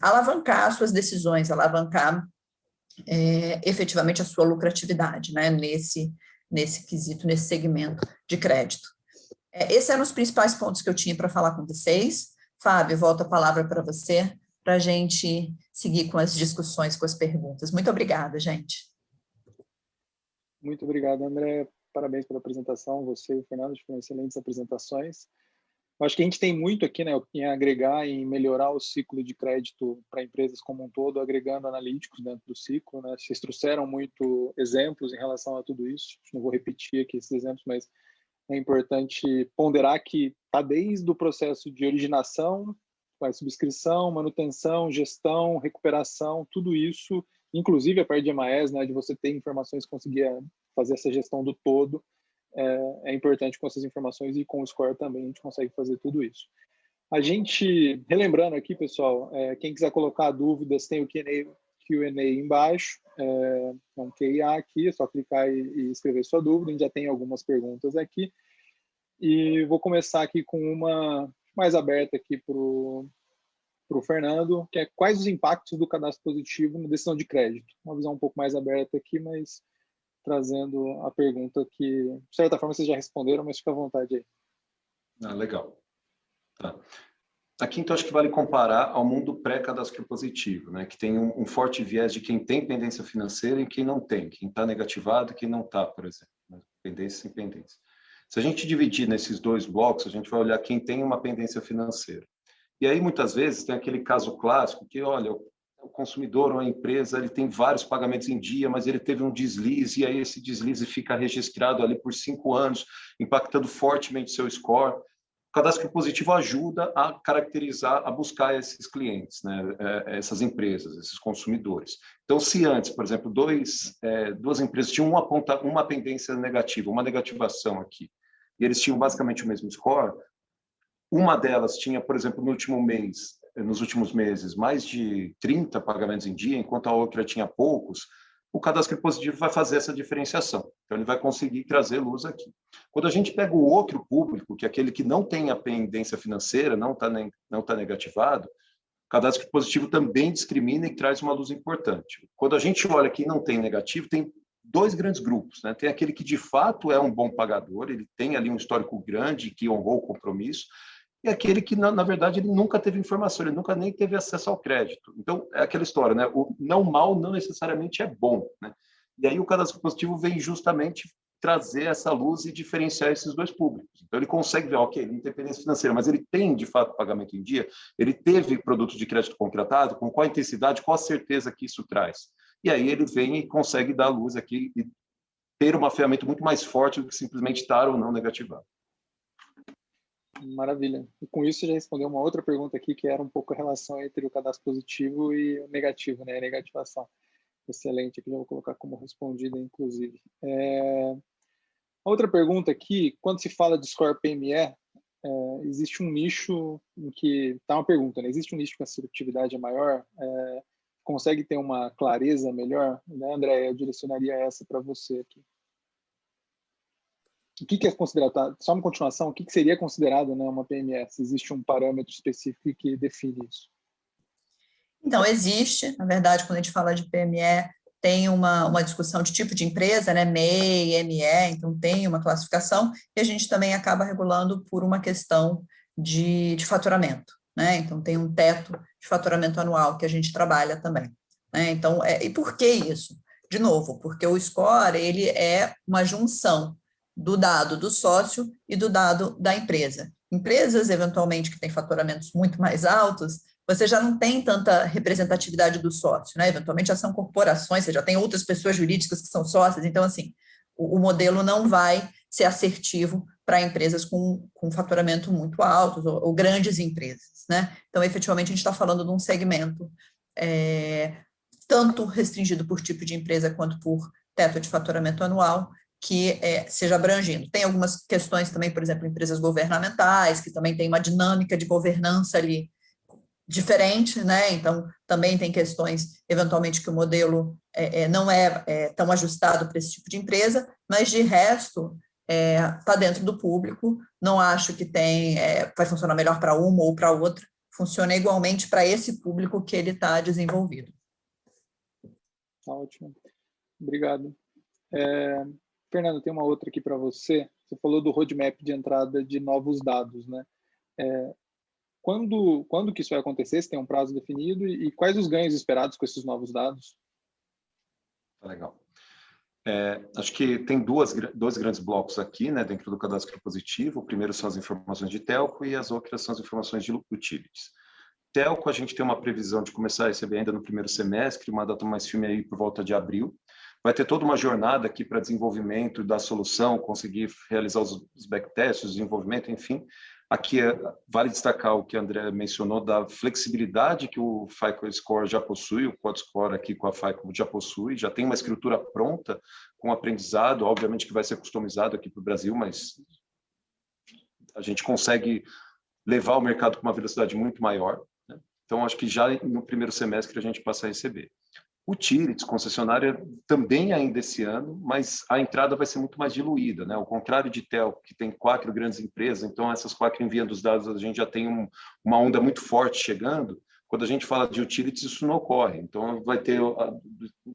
alavancar as suas decisões, alavancar efetivamente a sua lucratividade, né, nesse quesito, nesse segmento de crédito. Esses eram os principais pontos que eu tinha para falar com vocês. Fábio, volto a palavra para você, para a gente seguir com as discussões, com as perguntas. Muito obrigada, gente. Muito obrigado, André. Parabéns pela apresentação. Você e o Fernando foram excelentes apresentações. Eu acho que a gente tem muito aqui, né, em agregar, em melhorar o ciclo de crédito para empresas como um todo, agregando analíticos dentro do ciclo, né? Vocês trouxeram muito exemplos em relação a tudo isso. Não vou repetir aqui esses exemplos, mas é importante ponderar que está desde o processo de originação, subscrição, manutenção, gestão, recuperação, tudo isso, inclusive a parte de MAES, né, de você ter informações, conseguir fazer essa gestão do todo, é importante com essas informações, e com o Score também a gente consegue fazer tudo isso. A gente, relembrando aqui, pessoal, quem quiser colocar dúvidas, tem o Q&A embaixo, um QA aqui, é só clicar e escrever sua dúvida. A gente já tem algumas perguntas aqui, e vou começar aqui com uma mais aberta aqui para o Fernando, que é: quais os impactos do cadastro positivo na decisão de crédito? Uma visão um pouco mais aberta aqui, mas trazendo a pergunta que, de certa forma, vocês já responderam, mas fica à vontade aí. Legal. Tá. Aqui, então, acho que vale comparar ao mundo pré-cadastro positivo, né, que tem um forte viés de quem tem pendência financeira e quem não tem, quem está negativado e quem não está, por exemplo, né, pendência e pendência. Se a gente dividir nesses dois blocos, a gente vai olhar quem tem uma pendência financeira. E aí, muitas vezes, tem aquele caso clássico que, olha, o consumidor ou a empresa, ele tem vários pagamentos em dia, mas ele teve um deslize, e aí esse deslize fica registrado ali por 5 anos, impactando fortemente seu score. O cadastro positivo ajuda a caracterizar, a buscar esses clientes, né? Essas empresas, esses consumidores. Então, se antes, por exemplo, duas empresas tinham uma pendência negativa, uma negativação aqui, e eles tinham basicamente o mesmo score, uma delas tinha, por exemplo, nos últimos meses, mais de 30 pagamentos em dia, enquanto a outra tinha poucos, o cadastro positivo vai fazer essa diferenciação. Então, ele vai conseguir trazer luz aqui. Quando a gente pega o outro público, que é aquele que não tem a pendência financeira, não tá negativado, o cadastro positivo também discrimina e traz uma luz importante. Quando a gente olha quem não tem negativo, tem 2 grandes grupos, né? Tem aquele que, de fato, é um bom pagador, ele tem ali um histórico grande, que honrou o compromisso, e aquele que, na verdade, ele nunca teve informação, ele nunca nem teve acesso ao crédito. Então, é aquela história, né? O não mal não necessariamente é bom, né? E aí o cadastro positivo vem justamente trazer essa luz e diferenciar esses 2 públicos. Então, ele consegue ver, ok, ele não tem pendência financeira, mas ele tem, de fato, pagamento em dia, ele teve produto de crédito contratado, com qual intensidade, qual a certeza que isso traz. e aí ele vem e consegue dar luz aqui e ter uma ferramenta muito mais forte do que simplesmente estar ou não negativado. Maravilha. E com isso, você já respondeu uma outra pergunta aqui, que era um pouco a relação entre o cadastro positivo e o negativo, né? A negativação. Excelente, aqui já vou colocar como respondida, inclusive. Outra pergunta aqui, quando se fala de score PME, existe um nicho em que, tá uma pergunta, né? Existe um nicho que a assertividade é maior, consegue ter uma clareza melhor, né, André? Eu direcionaria essa para você aqui. O que é considerado, só uma continuação, o que seria considerado, né, uma PME? Se existe um parâmetro específico que define isso? Então, existe, na verdade, quando a gente fala de PME, tem uma discussão de tipo de empresa, né, MEI, ME, então tem uma classificação, e a gente também acaba regulando por uma questão de faturamento, né, então tem um teto de faturamento anual que a gente trabalha também, né, então, e por que isso? De novo, porque o score, ele é uma junção do dado do sócio e do dado da empresa. Empresas, eventualmente, que têm faturamentos muito mais altos, você já não tem tanta representatividade do sócio, né? Eventualmente já são corporações, você já tem outras pessoas jurídicas que são sócias, então, assim, o modelo não vai ser assertivo para empresas com faturamento muito altos ou grandes empresas, né? Então, efetivamente, a gente está falando de um segmento tanto restringido por tipo de empresa quanto por teto de faturamento anual, que seja abrangido. Tem algumas questões também, por exemplo, empresas governamentais, que também tem uma dinâmica de governança ali diferente, né? Então, também tem questões, eventualmente, que o modelo não é tão ajustado para esse tipo de empresa, mas, de resto, está dentro do público. Não acho que vai funcionar melhor para uma ou para outra, funciona igualmente para esse público que ele está desenvolvido. Tá ótimo. Obrigado. Fernando, tem uma outra aqui para você. Você falou do roadmap de entrada de novos dados, né? Quando que isso vai acontecer? Se tem um prazo definido e quais os ganhos esperados com esses novos dados? Legal. Acho que tem dois grandes blocos aqui, né, dentro do cadastro positivo. O primeiro são as informações de telco e as outras são as informações de utilities. Telco, a gente tem uma previsão de começar a receber ainda no primeiro semestre, uma data mais firme aí por volta de abril. Vai ter toda uma jornada aqui para desenvolvimento da solução, conseguir realizar os backtests, o desenvolvimento, enfim. Aqui vale destacar o que a André mencionou da flexibilidade que o FICO Score já possui, o Quad Score aqui com a FICO já possui, já tem uma escritura pronta com aprendizado, obviamente que vai ser customizado aqui para o Brasil, mas a gente consegue levar o mercado com uma velocidade muito maior, né? Então, acho que já no primeiro semestre a gente passa a receber. Utilities, concessionária, também ainda esse ano, mas a entrada vai ser muito mais diluída, né? Ao contrário de telco, que tem 4 grandes empresas, então essas 4 enviando os dados, a gente já tem uma onda muito forte chegando. Quando a gente fala de utilities, isso não ocorre. Então, vai ter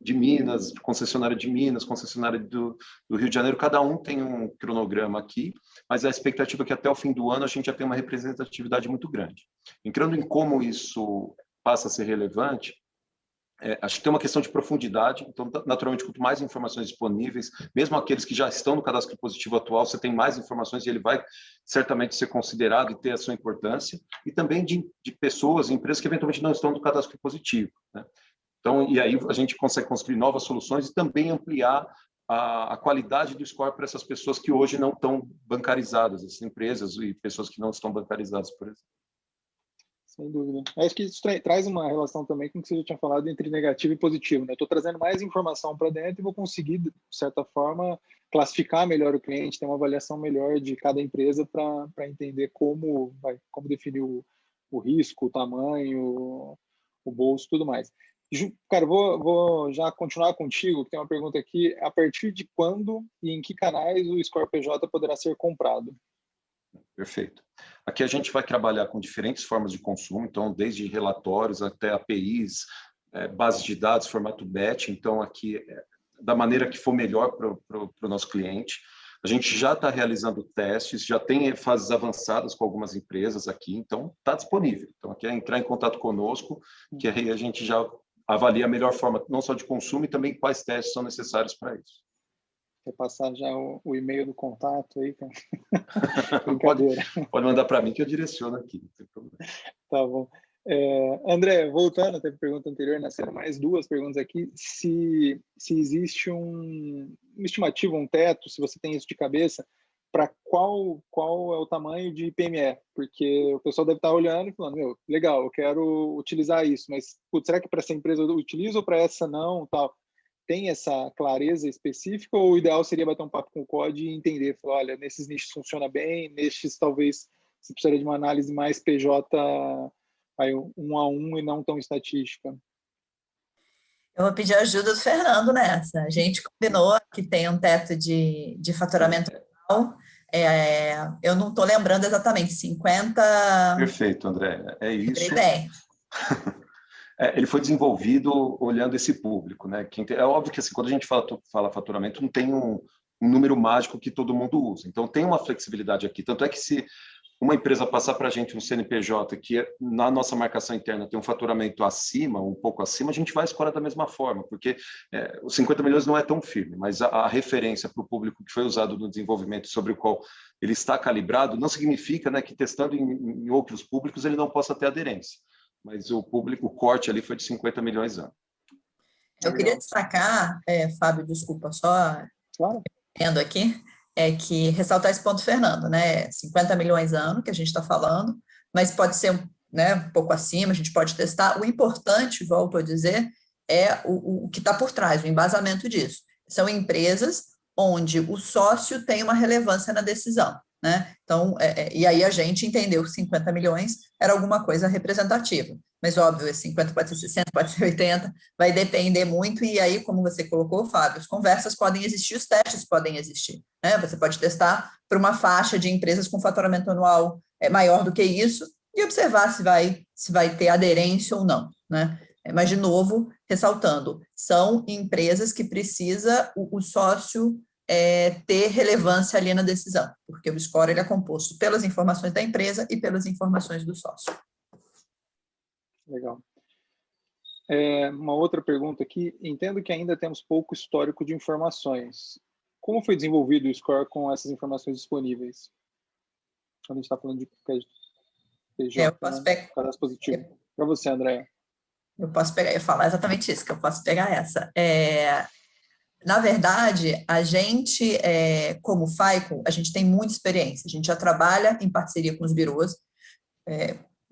de Minas, concessionária de Minas, concessionária do Rio de Janeiro, cada um tem um cronograma aqui, mas a expectativa é que até o fim do ano a gente já tenha uma representatividade muito grande. Entrando em como isso passa a ser relevante, acho que tem uma questão de profundidade, então, naturalmente, quanto mais informações disponíveis, mesmo aqueles que já estão no cadastro positivo atual, você tem mais informações e ele vai certamente ser considerado e ter a sua importância, e também de pessoas, empresas que eventualmente não estão no cadastro positivo, né? Então, e aí a gente consegue construir novas soluções e também ampliar a qualidade do score para essas pessoas que hoje não estão bancarizadas, essas empresas e pessoas que não estão bancarizadas, por exemplo. Sem dúvida. Acho que isso traz uma relação também com o que você já tinha falado entre negativo e positivo, né? Estou trazendo mais informação para dentro e vou conseguir, de certa forma, classificar melhor o cliente, ter uma avaliação melhor de cada empresa para entender como definir o risco, o tamanho, o bolso, tudo mais. Cara, vou já continuar contigo, que tem uma pergunta aqui. A partir de quando e em que canais o Score PJ poderá ser comprado? Perfeito. Aqui a gente vai trabalhar com diferentes formas de consumo, então desde relatórios até APIs, bases de dados, formato batch, então aqui da maneira que for melhor para o nosso cliente. A gente já está realizando testes, já tem fases avançadas com algumas empresas aqui, então está disponível. Então aqui é entrar em contato conosco, que aí a gente já avalia a melhor forma, não só de consumo, e também quais testes são necessários para isso. Quer passar já o e-mail do contato aí, cara? pode mandar para mim que eu direciono aqui, não tem problema. Tá bom. André, voltando até a pergunta anterior, nasceram mais duas perguntas aqui. Se existe uma estimativa, um teto, se você tem isso de cabeça, para qual é o tamanho de PME? Porque o pessoal deve estar olhando e falando, meu, legal, eu quero utilizar isso, mas putz, será que para essa empresa eu utilizo ou para essa não? Tal. Tem essa clareza específica ou o ideal seria bater um papo com o COD e entender, falar, olha, nesses nichos funciona bem, nesses talvez você precisaria de uma análise mais PJ aí, 1 a 1 e não tão estatística. Eu vou pedir a ajuda do Fernando nessa. A gente combinou que tem um teto de faturamento anual. Eu não estou lembrando exatamente, 50. Perfeito, André. É isso. Bem. Ele foi desenvolvido olhando esse público, né? É óbvio que assim, quando a gente fala faturamento, não tem um número mágico que todo mundo usa. Então tem uma flexibilidade aqui. Tanto é que se uma empresa passar para a gente um CNPJ que na nossa marcação interna tem um faturamento acima, um pouco acima, a gente vai escolher da mesma forma, porque os 50 milhões não é tão firme, mas a referência para o público que foi usado no desenvolvimento sobre o qual ele está calibrado não significa, né, que testando em outros públicos ele não possa ter aderência. Mas o corte ali foi de 50 milhões ano. Eu queria destacar, Fábio, desculpa, só entendo aqui, que ressaltar esse ponto, Fernando, né? 50 milhões ano que a gente está falando, mas pode ser, né, um pouco acima, a gente pode testar. O importante, volto a dizer, é o que está por trás, o embasamento disso. São empresas onde o sócio tem uma relevância na decisão, né? Então, e aí a gente entendeu que 50 milhões era alguma coisa representativa. Mas, óbvio, esse 50 pode ser 60, pode ser 80, vai depender muito, e aí, como você colocou, Fábio, as conversas podem existir, os testes podem existir, né? Você pode testar para uma faixa de empresas com faturamento anual maior do que isso e observar se vai ter aderência ou não, né? Mas, de novo, ressaltando, são empresas que precisa o sócio ter relevância ali na decisão, porque o score ele é composto pelas informações da empresa e pelas informações do sócio. Legal. Uma outra pergunta aqui. Entendo que ainda temos pouco histórico de informações. Como foi desenvolvido o score com essas informações disponíveis? Quando a gente está falando de PJ, cadastro positivo. Para você, Andréa. Eu posso pegar, eu ia falar exatamente isso, que eu posso pegar essa. Na verdade, a gente, como FAICO, a gente tem muita experiência. A gente já trabalha em parceria com os birôs,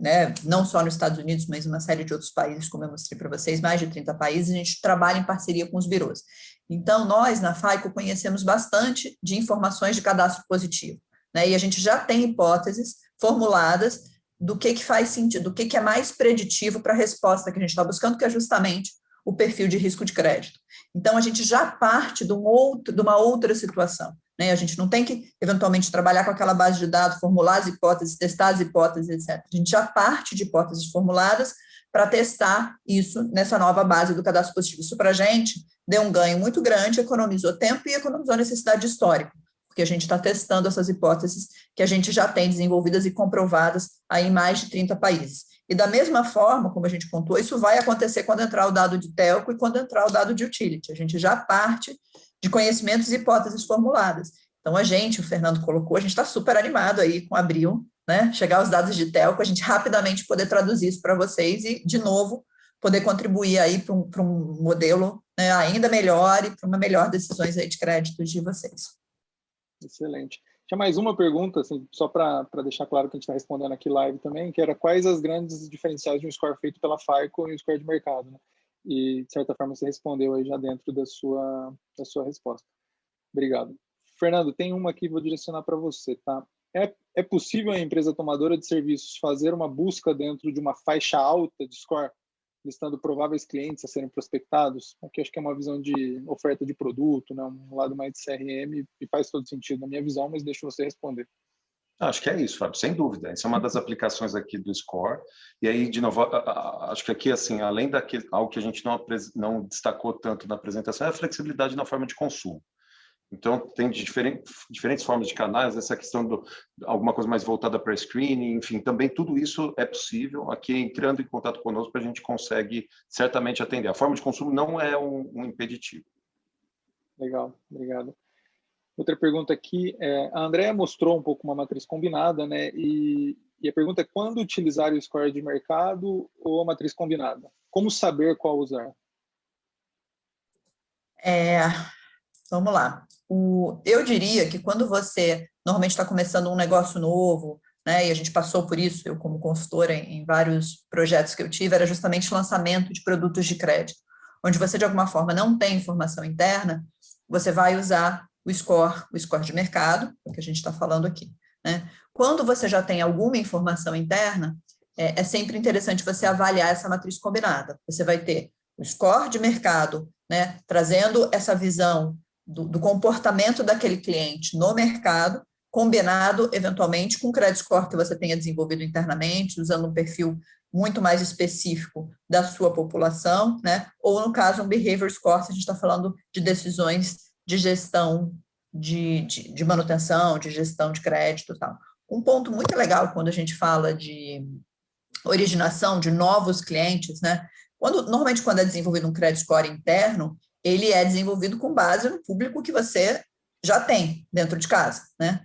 né, não só nos Estados Unidos, mas uma série de outros países, como eu mostrei para vocês, mais de 30 países, a gente trabalha em parceria com os birôs. Então, nós, na FAICO, conhecemos bastante de informações de cadastro positivo, né, e a gente já tem hipóteses formuladas do que faz sentido, do que é mais preditivo para a resposta que a gente está buscando, que é justamente o perfil de risco de crédito. Então, a gente já parte de uma outra situação, né? A gente não tem que, eventualmente, trabalhar com aquela base de dados, formular as hipóteses, testar as hipóteses, etc. A gente já parte de hipóteses formuladas para testar isso nessa nova base do cadastro positivo. Isso, para a gente, deu um ganho muito grande, economizou tempo e economizou necessidade histórica, porque a gente está testando essas hipóteses que a gente já tem desenvolvidas e comprovadas aí em mais de 30 países. E da mesma forma, como a gente pontuou, isso vai acontecer quando entrar o dado de telco e quando entrar o dado de utility. A gente já parte de conhecimentos e hipóteses formuladas. Então, o Fernando colocou, a gente está super animado aí com abril, né? Chegar os dados de telco, a gente rapidamente poder traduzir isso para vocês e, de novo, poder contribuir aí para um modelo, né, ainda melhor e para uma melhor decisões aí de créditos de vocês. Excelente. Tinha mais uma pergunta, assim, só para deixar claro que a gente está respondendo aqui live também, que era quais as grandes diferenciais de um score feito pela FAICO e um score de mercado, né? E, de certa forma, você respondeu aí já dentro da sua resposta. Obrigado. Fernando, tem uma aqui, vou direcionar para você, tá? É possível a empresa tomadora de serviços fazer uma busca dentro de uma faixa alta de score, listando prováveis clientes a serem prospectados? Aqui acho que é uma visão de oferta de produto, né? Um lado mais de CRM, e faz todo sentido na minha visão, mas deixa você responder. Acho que é isso, Fábio, sem dúvida. Essa é uma das aplicações aqui do Score. E aí, de novo, acho que aqui, assim, além algo que a gente não destacou tanto na apresentação, é a flexibilidade na forma de consumo. Então, tem diferentes formas de canais, essa questão de alguma coisa mais voltada para screening, enfim, também tudo isso é possível. Aqui, entrando em contato conosco, a gente consegue certamente atender. A forma de consumo não é um impeditivo. Legal, obrigado. Outra pergunta aqui, a Andréa mostrou um pouco uma matriz combinada, né? E E a pergunta é quando utilizar o score de mercado ou a matriz combinada? Como saber qual usar? Vamos lá. Eu diria que quando você normalmente está começando um negócio novo, né, e a gente passou por isso, eu como consultora em vários projetos que eu tive, era justamente lançamento de produtos de crédito, onde você de alguma forma não tem informação interna, você vai usar o score de mercado, o que a gente está falando aqui, né? Quando você já tem alguma informação interna, é sempre interessante você avaliar essa matriz combinada. Você vai ter o score de mercado, né, trazendo essa visão do comportamento daquele cliente no mercado, combinado, eventualmente, com o credit score que você tenha desenvolvido internamente, usando um perfil muito mais específico da sua população, né? Ou, no caso, um behavior score, se a gente está falando de decisões de gestão de manutenção, de gestão de crédito e tal. Um ponto muito legal quando a gente fala de originação de novos clientes, né? Normalmente, quando é desenvolvido um credit score interno, ele é desenvolvido com base no público que você já tem dentro de casa, né?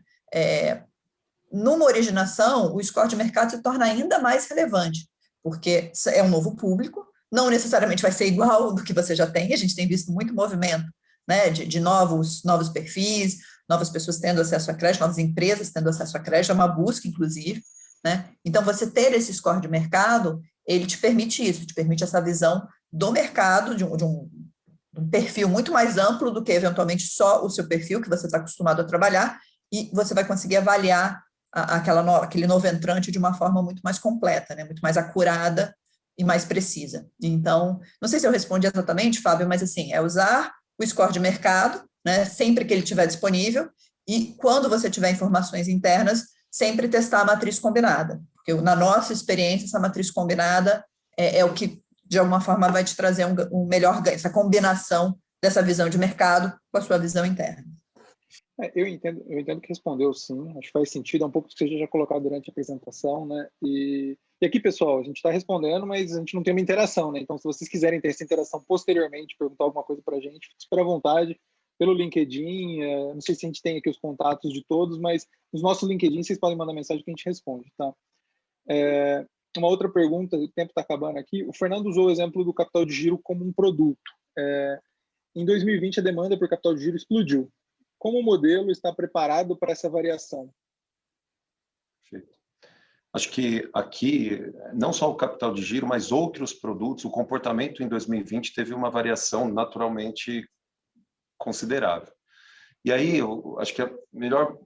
Numa originação, o score de mercado se torna ainda mais relevante, porque é um novo público, não necessariamente vai ser igual ao do que você já tem, a gente tem visto muito movimento, né, de novos perfis, novas pessoas tendo acesso a crédito, novas empresas tendo acesso a crédito, é uma busca, inclusive, né? Então, você ter esse score de mercado, ele te permite isso, te permite essa visão do mercado, de um perfil muito mais amplo do que, eventualmente, só o seu perfil que você está acostumado a trabalhar, e você vai conseguir avaliar aquele novo entrante de uma forma muito mais completa, né? Muito mais acurada e mais precisa. Então, não sei se eu respondi exatamente, Fábio, mas assim, é usar o score de mercado, né, sempre que ele estiver disponível, e quando você tiver informações internas, sempre testar a matriz combinada, porque na nossa experiência, essa matriz combinada é o que, de alguma forma, vai te trazer um melhor ganho, essa combinação dessa visão de mercado com a sua visão interna. Eu entendo que respondeu sim, acho que faz sentido, é um pouco do que você já colocado durante a apresentação, né? E aqui, pessoal, a gente está respondendo, mas a gente não tem uma interação, né? Então, se vocês quiserem ter essa interação posteriormente, perguntar alguma coisa para a gente, fique super à vontade, pelo LinkedIn, não sei se a gente tem aqui os contatos de todos, mas nos nossos LinkedIn vocês podem mandar mensagem que a gente responde, tá? Uma outra pergunta, o tempo está acabando aqui, o Fernando usou o exemplo do capital de giro como um produto. Em 2020, a demanda por capital de giro explodiu. Como o modelo está preparado para essa variação? Perfeito. Acho que aqui, não só o capital de giro, mas outros produtos, o comportamento em 2020 teve uma variação naturalmente considerável. E aí, eu acho que a melhor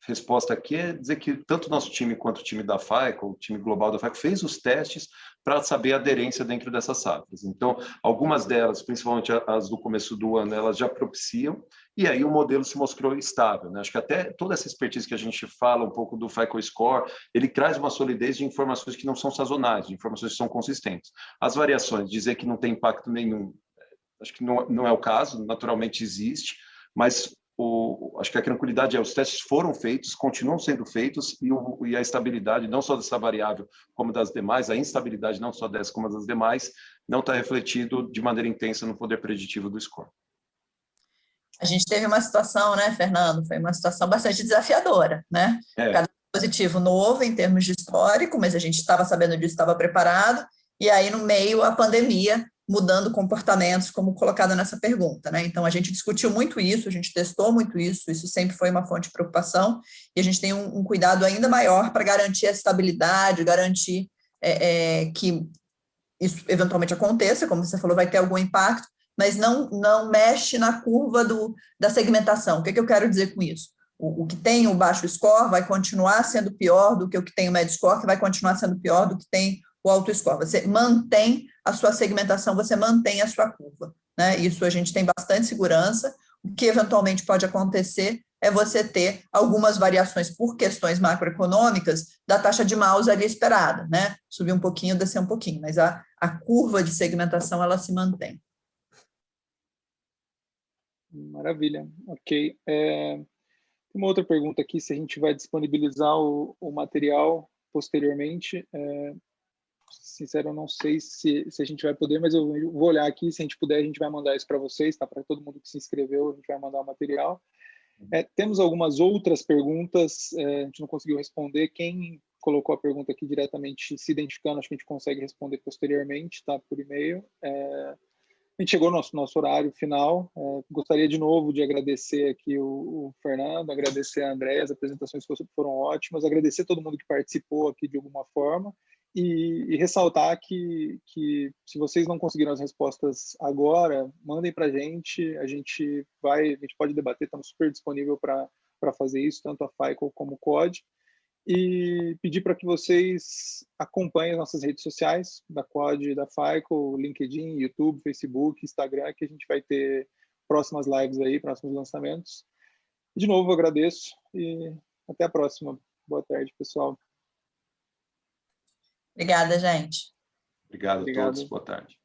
resposta aqui é dizer que tanto o nosso time quanto o time da FICO, o time global da FICO, fez os testes para saber a aderência dentro dessas safras. Então, algumas delas, principalmente as do começo do ano, elas já propiciam, e aí o modelo se mostrou estável, né? Acho que até toda essa expertise que a gente fala um pouco do FICO Score, ele traz uma solidez de informações que não são sazonais, de informações que são consistentes. As variações, dizer que não tem impacto nenhum, acho que não é o caso, naturalmente existe, mas acho que a tranquilidade os testes foram feitos, continuam sendo feitos, e a estabilidade, não só dessa variável como das demais, a instabilidade não só dessa como das demais, não está refletido de maneira intensa no poder preditivo do score. A gente teve uma situação, né, Fernando? Foi uma situação bastante desafiadora, né? Cada dispositivo novo em termos de histórico, mas a gente estava sabendo disso, estava preparado, e aí no meio a pandemia mudando comportamentos, como colocado nessa pergunta, né? Então a gente discutiu muito isso, a gente testou muito isso sempre foi uma fonte de preocupação, e a gente tem um cuidado ainda maior para garantir a estabilidade, garantir que isso eventualmente aconteça, como você falou, vai ter algum impacto, mas não mexe na curva da segmentação. O que eu quero dizer com isso? O que tem o baixo score vai continuar sendo pior do que o que tem o médio score, que vai continuar sendo pior do que tem o alto score. Você mantém a sua segmentação, você mantém a sua curva, né? Isso a gente tem bastante segurança. O que eventualmente pode acontecer é você ter algumas variações por questões macroeconômicas da taxa de mouse ali esperada, né? Subir um pouquinho, descer um pouquinho, mas a curva de segmentação, ela se mantém. Maravilha, ok. Uma outra pergunta aqui, se a gente vai disponibilizar o material posteriormente. Sincero, eu não sei se a gente vai poder, mas eu vou olhar aqui, se a gente puder, a gente vai mandar isso para vocês, tá? Para todo mundo que se inscreveu, a gente vai mandar o material. Temos algumas outras perguntas, a gente não conseguiu responder. Quem colocou a pergunta aqui diretamente se identificando, acho que a gente consegue responder posteriormente, tá? Por e-mail. A gente chegou no nosso horário final. Gostaria de novo de agradecer aqui o Fernando, agradecer a Andréia, as apresentações foram ótimas, agradecer todo mundo que participou aqui de alguma forma e ressaltar que se vocês não conseguiram as respostas agora, mandem para a gente pode debater, estamos super disponível para fazer isso, tanto a FICO como o COD. E pedir para que vocês acompanhem as nossas redes sociais, da Quad e da FICO, LinkedIn, YouTube, Facebook, Instagram, que a gente vai ter próximas lives aí, próximos lançamentos. De novo, agradeço e até a próxima. Boa tarde, pessoal. Obrigada, gente. Obrigado a todos. Boa tarde.